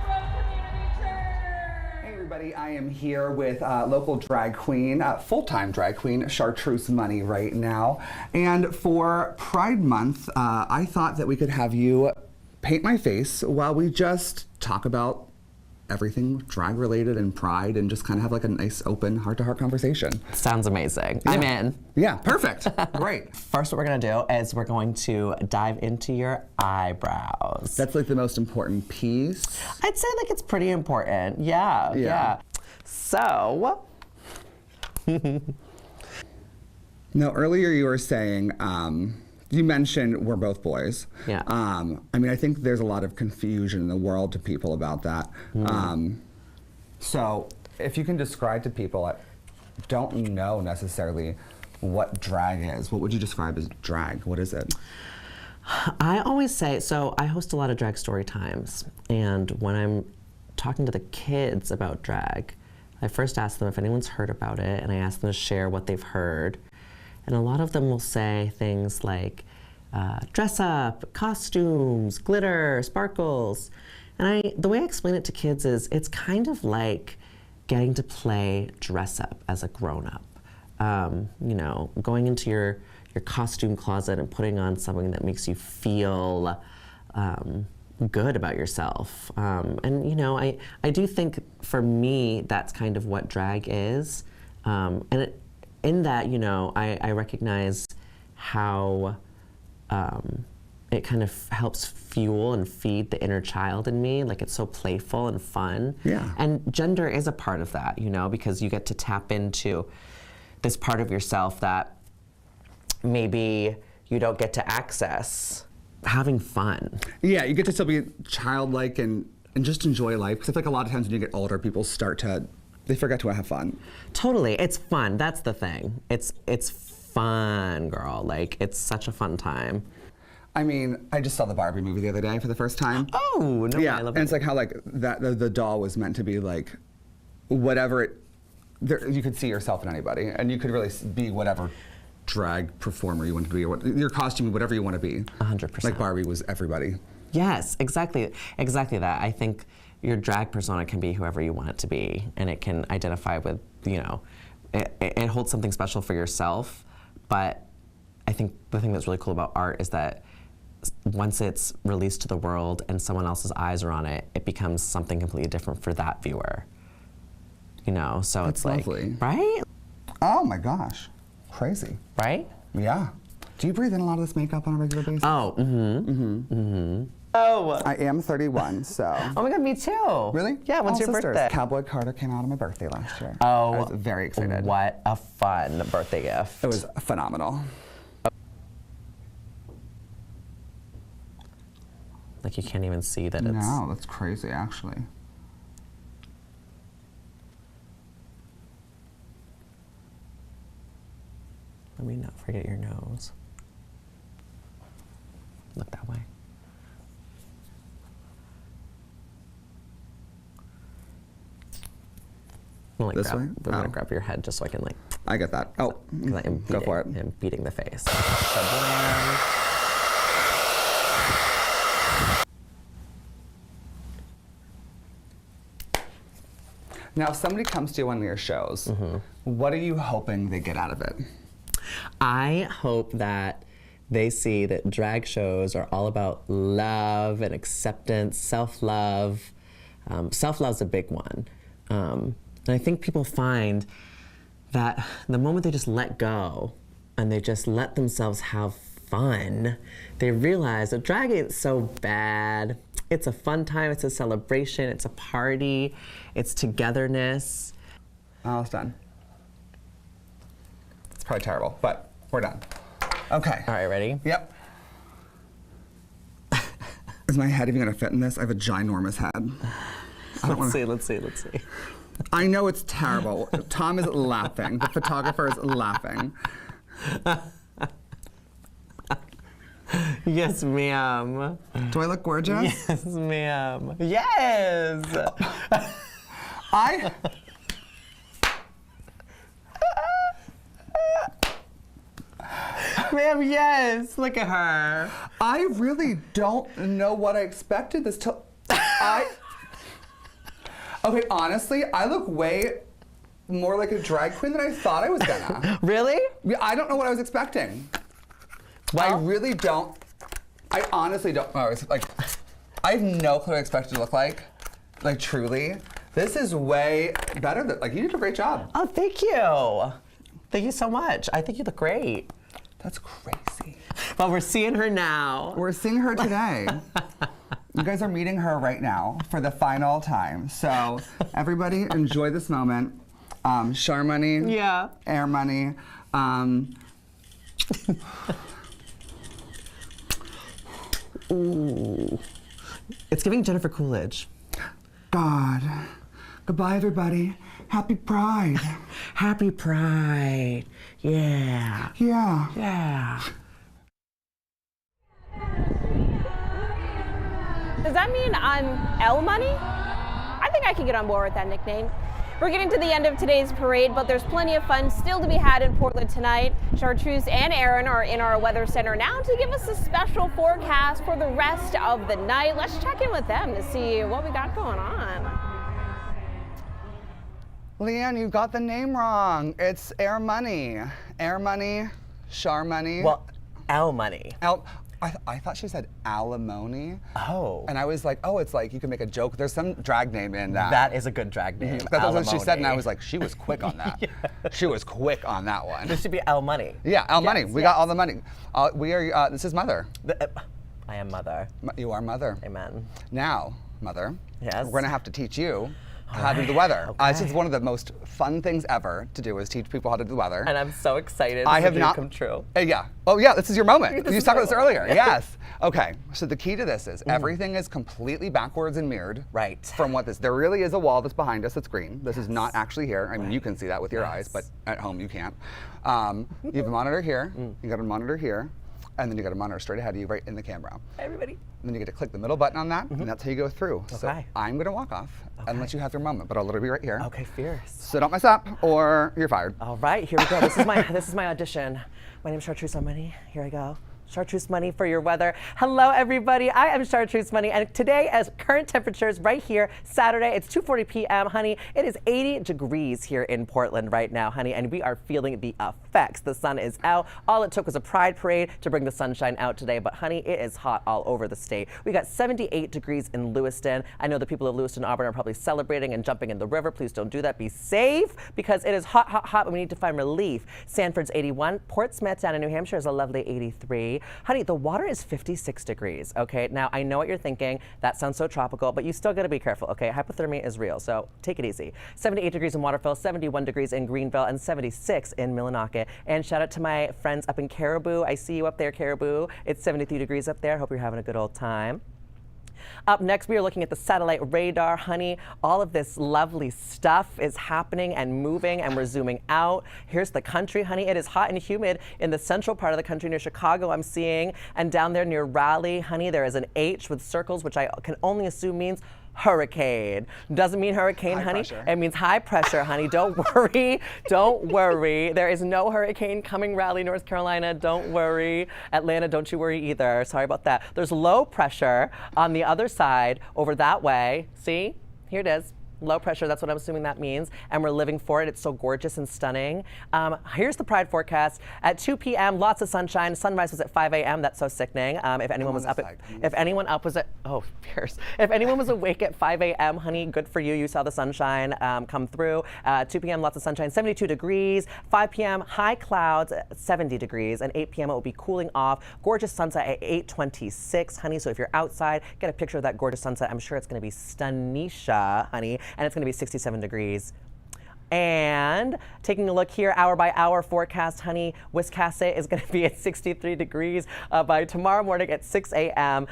Hey everybody, I am here with local drag queen, full-time drag queen, Chartreuse Money right now. And for Pride Month, I thought that we could have you paint my face while we just talk about everything drag related and Pride and just kind of have like a nice open heart-to-heart conversation. Sounds amazing. Yeah. I'm in. Yeah, perfect. Great. First, what we're gonna do is we're going to dive into your eyebrows. That's like the most important piece. I'd say like it's pretty important. Yeah. So. Now, earlier you were saying, you mentioned we're both boys. Yeah. I mean, I think there's a lot of confusion in the world to people about that. So if you can describe to people that don't know necessarily what drag is. What would you describe as drag? What is it? I always say, so I host a lot of drag story times, and when I'm talking to the kids about drag, I first ask them if anyone's heard about it, and I ask them to share what they've heard. And a lot of them will say things like dress up, costumes, glitter, sparkles. And the way I explain it to kids is it's kind of like getting to play dress up as a grown-up. You know, going into your costume closet and putting on something that makes you feel good about yourself. And you know, I do think for me that's kind of what drag is. And in that, you know, I recognize how it kind of helps fuel and feed the inner child in me. Like, it's so playful and fun. Yeah. And gender is a part of that, you know, because you get to tap into this part of yourself that maybe you don't get to access. Having fun. Yeah, you get to still be childlike and just enjoy life. Because I feel like a lot of times when you get older, people they forget to have fun. Totally, it's fun. That's the thing. It's fun, girl. Like, it's such a fun time. I mean, I just saw the Barbie movie the other day for the first time. Oh, no, yeah, I love and it. it's like how like that the doll was meant to be like whatever you could see yourself in anybody, and you could really be whatever drag performer you want to be, or your costume, whatever you want to be. 100%. Like Barbie was everybody. Yes, exactly that. I think your drag persona can be whoever you want it to be, and it can identify with, you know, it holds something special for yourself. But I think the thing that's really cool about art is that once it's released to the world and someone else's eyes are on it, it becomes something completely different for that viewer. You know, so That's it's like, lovely. right? Oh my gosh, crazy. Right? Yeah. Do you breathe in a lot of this makeup on a regular basis? Oh, Oh. I am 31, so. Oh my God, me too. Really? Yeah, when's your sisters. birthday? Cowboy Carter came out on my birthday last year. Oh. I was very excited. What a fun birthday gift. It was phenomenal. Like, you can't even see that it's... No, that's crazy, actually. Let me not forget your nose. Look that way. I'm This way? I'm gonna grab your head just so I can like... I get that. Oh, go for it. I'm beating the face. Now, if somebody comes to one of your shows, what are you hoping they get out of it? I hope that they see that drag shows are all about love and acceptance, self-love. Self-love's a big one. And I think people find that the moment they just let go and they just let themselves have fun, they realize that drag ain't so bad. It's a fun time, it's a celebration, it's a party, it's togetherness. Oh, it's done. It's probably terrible, but we're done. Okay. All right, ready? Yep. Is my head even gonna fit in this? I have a ginormous head. Let's see. I know it's terrible. Tom is laughing. The photographer is laughing. Yes, ma'am. Do I look gorgeous? Yes, ma'am. Yes! Ma'am, yes! Look at her. I really don't know what I expected this to... Okay, honestly, I look way more like a drag queen than I thought I was gonna. Really? Yeah, I don't know what I was expecting. Well, I really don't. I honestly don't know. It's like, I have no clue what I expected to look like. Like, truly. This is way better than, like, you did a great job. Oh, thank you. Thank you so much. I think you look great. That's crazy. Well, we're seeing her now. We're seeing her today. You guys are meeting her right now for the final time. So everybody enjoy this moment. Char Money. Yeah. Air Money. Ooh. It's giving Jennifer Coolidge. God. Goodbye, everybody. Happy Pride. Happy Pride. Yeah. Yeah. Yeah. Does that mean I'm L Money? I think I can get on board with that nickname. We're getting to the end of today's parade, but there's plenty of fun still to be had in Portland tonight. Chartreuse and Aaron are in our weather center now to give us a special forecast for the rest of the night. Let's check in with them to see what we got going on. Leeann, you got the name wrong. It's Air Money. Air Money, Char Money. Well, L Money. I thought she said alimony. Oh. And I was like, oh, it's like you can make a joke. There's some drag name in that. That is a good drag name. That's what she said, and I was like, she was quick on that. Yeah. She was quick on that one. This should be L Money. Yeah, L Money. We got all the money. We are. This is Mother. I am Mother. You are Mother. Amen. Now, Mother. Yes. We're gonna have to teach you how to do the weather. This is one of the most fun things ever to do is teach people how to do the weather. And I'm so excited. I have not come true. Yeah. Oh yeah. This is your moment. You talked about this earlier. Yeah. Yes. Okay. So the key to this is everything is completely backwards and mirrored. Right. From what this. There really is a wall that's behind us that's green. This is not actually here. I mean, you can see that with your eyes, but at home you can't. You have a monitor here. You got a monitor here. And then you got a monitor straight ahead of you right in the camera. Everybody. And then you get to click the middle button on that, and that's how you go through. Okay. So I'm gonna walk off and let you have your moment, but I'll literally be right here. Okay, fierce. So don't mess up or you're fired. All right, here we go. This is my audition. My name's Chartreuse Money. Here I go. Chartreuse Money for your weather. Hello, everybody. I am Chartreuse Money, and today, as current temperatures right here, Saturday, it's 2:40 p.m., honey. It is 80 degrees here in Portland right now, honey, and we are feeling the effects. The sun is out. All it took was a pride parade to bring the sunshine out today, but honey, it is hot all over the state. We got 78 degrees in Lewiston. I know the people of Lewiston-Auburn are probably celebrating and jumping in the river. Please don't do that. Be safe, because it is hot, hot, hot, and we need to find relief. Sanford's 81. Portsmouth down in New Hampshire is a lovely 83. Honey, the water is 56 degrees, okay? Now, I know what you're thinking. That sounds so tropical, but you still gotta be careful, okay? Hypothermia is real, so take it easy. 78 degrees in Waterville, 71 degrees in Greenville, and 76 in Millinocket. And shout out to my friends up in Caribou. I see you up there, Caribou. It's 73 degrees up there. Hope you're having a good old time. Up next, we are looking at the satellite radar, honey. All of this lovely stuff is happening and moving, and we're zooming out. Here's the country, honey. It is hot and humid in the central part of the country near Chicago, I'm seeing. And down there near Raleigh, honey, there is an H with circles, which I can only assume means hurricane. Doesn't mean hurricane, honey. Pressure. It means high pressure, honey. Don't worry. Don't worry. There is no hurricane coming Raleigh, North Carolina. Don't worry. Atlanta, don't you worry either. Sorry about that. There's low pressure on the other side over that way. See? Here it is. Low pressure, that's what I'm assuming that means, and we're living for it. It's so gorgeous and stunning. Here's the Pride forecast. At 2 p.m., lots of sunshine. Sunrise was at 5 a.m. That's so sickening. If anyone was up at, if anyone was awake at 5 a.m., honey, good for you. You saw the sunshine come through. 2 p.m., lots of sunshine, 72 degrees. 5 p.m., high clouds, 70 degrees, and 8 p.m. it will be cooling off. Gorgeous sunset at 8:26, honey. So if you're outside, get a picture of that gorgeous sunset. I'm sure it's going to be stunnisha, honey. And it's going to be 67 degrees. And taking a look here, hour by hour forecast, honey, Wiscasset is going to be at 63 degrees by tomorrow morning at 6 a.m.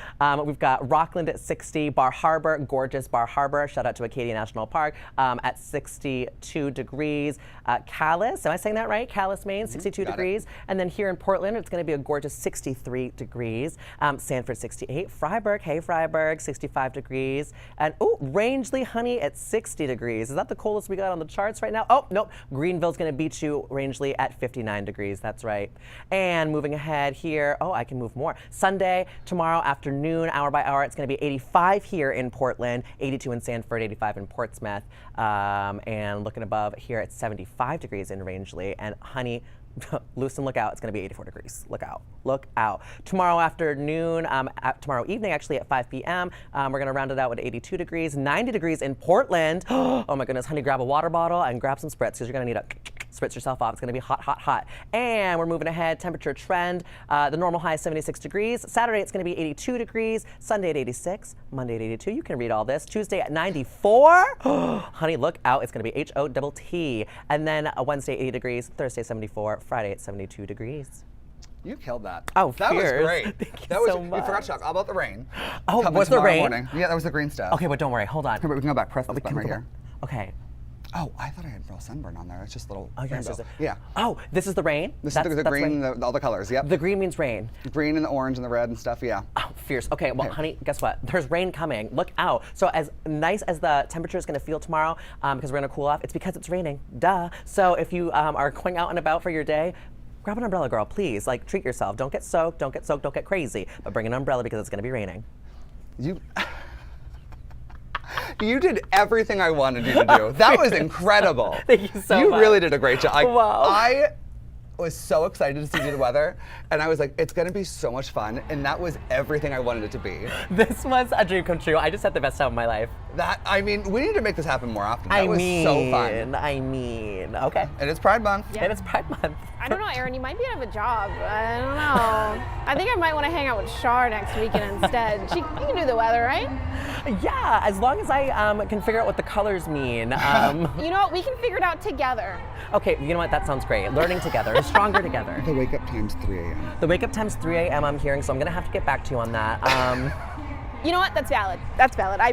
We've got Rockland at 60, Bar Harbor, gorgeous Bar Harbor, shout out to Acadia National Park, at 62 degrees. Calais, am I saying that right? Calais, Maine, 62 degrees. And then here in Portland, it's going to be a gorgeous 63 degrees. Sanford, 68. Freiburg, hey Freiburg, 65 degrees. And Rangeley, honey, at 60 degrees. Is that the coolest we got on the charts right now? Oh, nope. Greenville's going to beat you, Rangeley, at 59 degrees. That's right. And moving ahead here, I can move more. Sunday, tomorrow afternoon, hour by hour, it's going to be 85 here in Portland, 82 in Sanford, 85 in Portsmouth, and looking above here at 75 degrees in Rangeley. And honey, Lewiston, look out. It's going to be 84 degrees. Look out. Look out. Tomorrow afternoon, tomorrow evening, actually, at 5 p.m., we're going to round it out with 82 degrees, 90 degrees in Portland. Oh, my goodness, honey, grab a water bottle and grab some spritz, because you're going to need to spritz yourself off. It's going to be hot, hot, hot. And we're moving ahead. Temperature trend. The normal high is 76 degrees. Saturday, it's going to be 82 degrees. Sunday at 86. Monday at 82. You can read all this. Tuesday at 94. Honey, look out. It's going to be HOTT. And then Wednesday, 80 degrees. Thursday, 74. Friday at 72 degrees. You killed that. Oh, that was fierce. great. Thank you That was, so much. We forgot to talk all about the rain. Oh, Coming what's the tomorrow rain? Morning. Yeah, that was the green stuff. Okay, but don't worry. Hold on. Here, we can go back. Press this button right here. Okay. Oh, I thought I had real sunburn on there. It's just a little Oh, yes. rainbow. Yeah. Oh, this is the rain? This is the green, all the colors, yep. The green means rain. Green and the orange and the red and stuff, yeah. Oh, fierce. Okay, well, honey, guess what? There's rain coming. Look out. So as nice as the temperature is going to feel tomorrow, because we're going to cool off, it's because it's raining. Duh. So if you are going out and about for your day, grab an umbrella, girl, please. Like, treat yourself. Don't get soaked, don't get crazy, but bring an umbrella because it's going to be raining. You did everything I wanted you to do. That was incredible. Thank you so much. You really did a great job. Wow. I was so excited to see you the weather, and I was like, it's gonna be so much fun, and that was everything I wanted it to be. This was a dream come true. I just had the best time of my life. I mean, we need to make this happen more often. That was so fun. Okay. It is Pride Month. Yeah. It is Pride Month. I don't know, Erin, you might be out of a job. I don't know. I think I might want to hang out with Char next weekend instead. You can do the weather, right? Yeah, as long as I can figure out what the colors mean. You know what? We can figure it out together. Okay, you know what? That sounds great. Learning together, stronger together. The wake up time's 3 a.m. The wake up time's 3 a.m. I'm hearing, so I'm gonna have to get back to you on that. You know what? That's valid. That's valid. I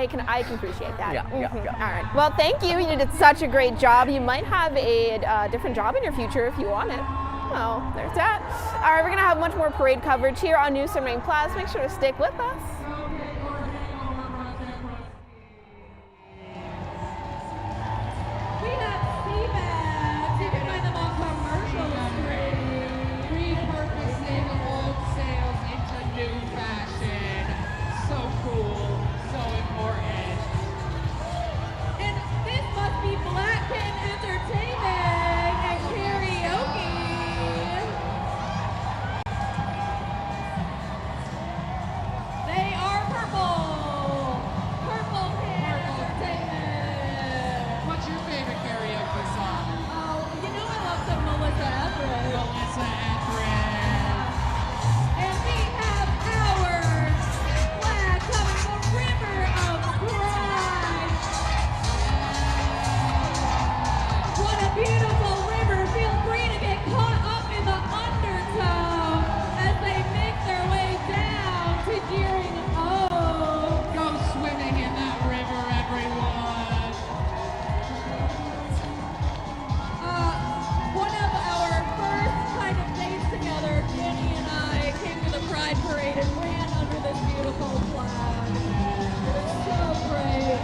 can appreciate that. Yeah. All right. Well, thank you. You did such a great job. You might have a different job in your future if you want it. Well, there's that. All right, we're gonna have much more parade coverage here on News 7 Maine Plus. Make sure to stick with us. We have sea bags. You can find them on Commercial Street. Repurposing old sails into new fashion. So cool, so important. And this must be Black Pin Entertainment and Karaoke. They are purple. Purple Pin Entertainment. What's your favorite karaoke song? Oh, you know I love some Melissa Etheridge. Melissa Etheridge. And we have our flag coming from River of Pride. What a beautiful river. Feel free to get caught up in the undertow as they make their way down to Deering O. Go swimming in that river, everyone. One of our first kind of days together, Jenny and I came to the Pride Parade and ran under this beautiful flag. It was so great.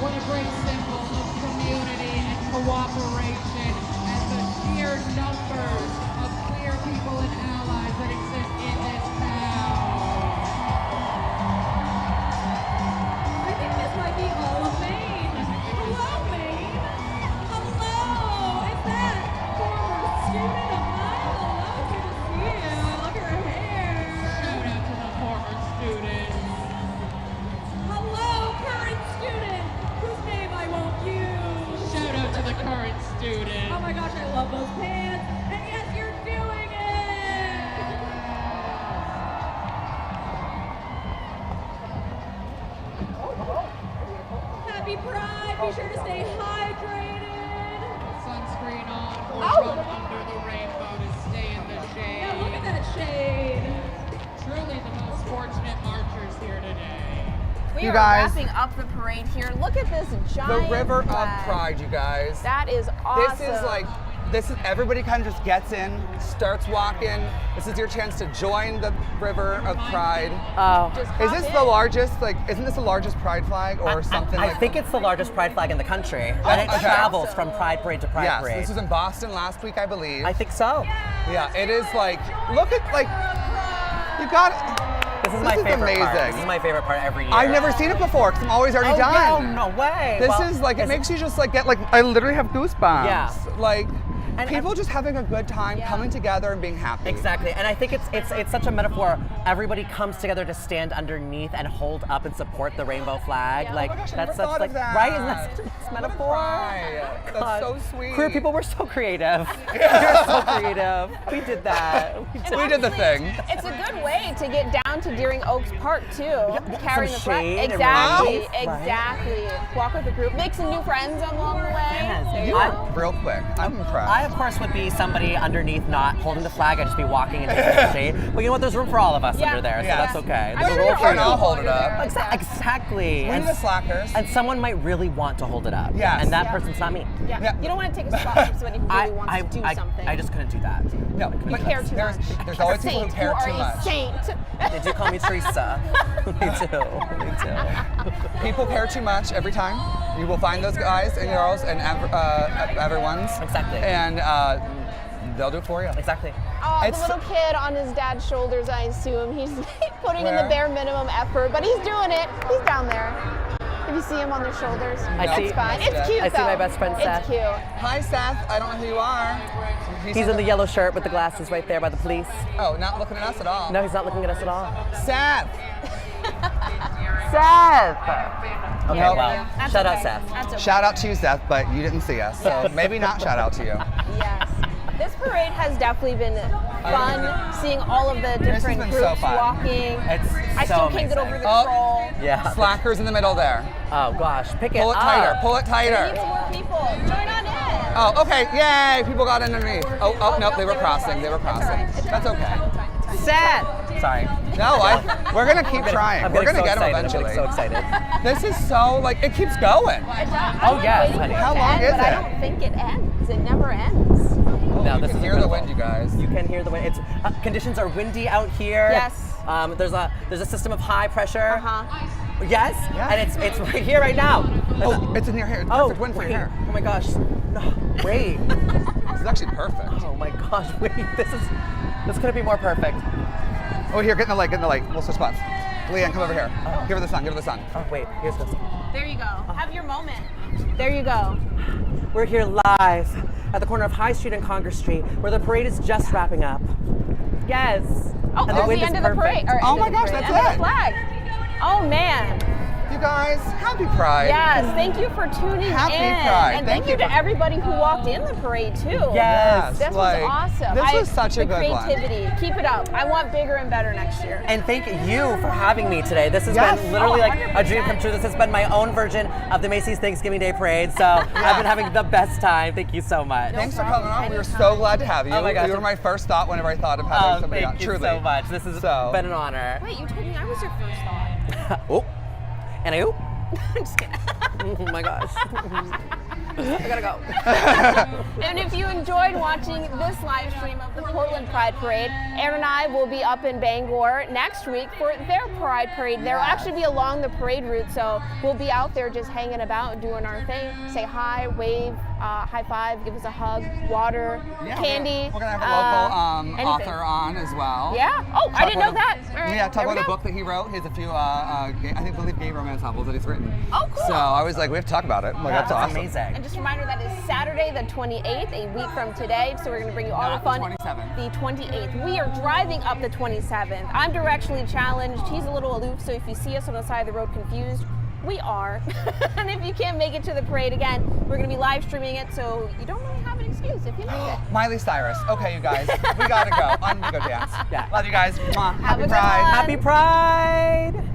What a great symbol of community and cooperation and the sheer numbers of queer people and allies that exist in this town. I think this might be all of Maine. Hello, Maine. Hello. Is that former student of mine? Hello, good to see you. I love your hair. Shout out to the former student. Hello, current student, whose name I won't use. Shout out to the current student. Oh my gosh, I love those pants. And yes, you're doing it. Happy Pride. Be sure to stay hydrated. Sunscreen on or run under the rainbow to stay in the shade. Yeah, look at that shade. Truly the most fortunate marchers here today. We You are guys- wrapping up the parade here. Look at this giant The River flag. of Pride, you guys. That is awesome. This is everybody kind of just gets in, starts walking. This is your chance to join the River of Pride. Oh. Is this the largest, isn't this the largest Pride flag or something I like think it's the largest Pride flag in the country. Oh, And it okay. travels from Pride Parade to Pride Yes, Parade. this was in Boston last week, I believe. I think so. Yeah, it is look at, you got This is my favorite amazing. part. This is my favorite part every year. I've never seen it before because I'm always already done. Yeah, oh, no way. This Well, is it makes you just get I literally have goosebumps. Yeah. And people just having a good time, coming together and being happy. Exactly, and I think it's such a metaphor. Everybody comes together to stand underneath and hold up and support the rainbow flag. Yeah, oh my gosh, I never that's such thought of that. right? Isn't that such a nice metaphor? That's God. so sweet. Queer people were so creative. You're so creative. We did that. We did the thing. It's a good way to get down down to Deering Oaks Park too, carrying the flag. shade and Exactly, relief, right? exactly. Walk with the group, make some new friends along the way. Yes. There you I- go. Real quick, I'm impressed. I, of course, would be somebody underneath not holding the flag. I'd just be walking into the shade. But you know what? There's room for all of us under there, so that's okay. There's a role for you. I'll hold it up. Exactly. We need the slackers. And someone might really want to hold it up. Yes. And that person's not me. Yeah. You don't want to take a spot from somebody who really wants to do something. I just couldn't do that. No, You care too much. There's always people who Saint. care You too are much. a saint. They do call me Teresa. Me too. People care too much every time. You will find those guys and girls and everyone's. Exactly. And they'll do it for you. Exactly. Oh, the little kid on his dad's shoulders, I assume. He's putting in the bare minimum effort, but he's doing it. He's down there. If you see him on their shoulders, it's fine. It's cute, I see though. my best friend, Seth. It's cute. Hi, Seth. I don't know who you are. He's in the yellow shirt with the glasses right there by the police. Oh, not looking at us at all. No, he's not looking at us at all. Seth. Seth. Okay, Nope. well, shout out Seth. Shout out to you, Seth, but you didn't see us, so maybe not shout out to you. Yes. This parade has definitely been fun, seeing all of the different been groups so fun. walking. so I still can't get over the troll. Yeah. Slackers in the middle there. Oh gosh, pick it Pull it up. tighter. Pull it We tighter. need some more people. Join on in. Oh, okay. Yay! People got in underneath. Oh, nope. They were crossing. They were crossing. That's okay. Seth. Sorry. No, we're gonna keep trying. We're gonna get them eventually. I'm getting so excited. This is so it keeps going. Oh yes, honey. How long is But I it? don't think it ends. It never ends. No, You this can is hear the incredible. wind, you guys. You can hear the wind. It's conditions are windy out here. Yes. There's a system of high pressure. Uh-huh. Yes. Yeah. And it's right here right now. Oh, it's in your hair. It's perfect wind for your hair. Oh my gosh. No, wait. This is actually perfect. Oh my gosh. Wait. This couldn't be more perfect. Oh, here, get in the light. Get in the light. We'll switch spots. Leanne, come over here. Give her the sun. Give her the sun. Oh wait. Here's this. There you go. Have your moment. There you go. We're here live at the corner of High Street and Congress Street, where the parade is just wrapping up. Yes. Oh, And the there's wind the is end of the parade. perfect. Or Oh end my of the gosh, parade, that's end of it. the flag. Oh man. You guys, happy Pride. Yes, thank you for tuning Happy in. Pride. And Thank thank you you to everybody who walked in the parade too. Yes. This like, was awesome. this was such a the good one. creativity. Keep it up. I want bigger and better next year. And thank you for having me today. This has Yes. been literally Oh, like a dream come true. This has been my own version of the Macy's Thanksgiving Day Parade. So I've been having the best time. Thank you so much. Thanks for coming on. We were so glad to have you. Oh my gosh. You were my first thought whenever I thought of having somebody on. Thank you Truly. so much. This has been an honor. Wait, you told me I was your first thought. Oh, and I I'm just kidding. oh my gosh. I gotta go. And if you enjoyed watching this live stream of the Portland Pride Parade, Aaron and I will be up in Bangor next week for their Pride Parade. They'll actually be along the parade route, so we'll be out there just hanging about, doing our thing. Say hi, wave, high five, give us a hug, water, candy. We're gonna have a local anything. author on as well. Yeah. Oh, I didn't know that. All right, Yeah, talk there we about a go. book that he wrote. He has a few, I believe, gay romance novels that he's written. Oh, cool. So I was like, we have to talk about it. I'm like, that's awesome. amazing. And just a reminder, that is Saturday the 28th, a week from today. So we're going to bring you all Not the fun. the 27th. The 28th. We are driving up the 27th. I'm directionally challenged. He's a little aloof, so if you see us on the side of the road confused, we are. And if you can't make it to the parade again, we're going to be live streaming it, so you don't really have an excuse if you miss it. Miley Cyrus. Okay, you guys, we gotta go. I'm gonna go dance. Yeah. Love you guys. Mwah. Have Happy a good Pride. one. Happy Pride!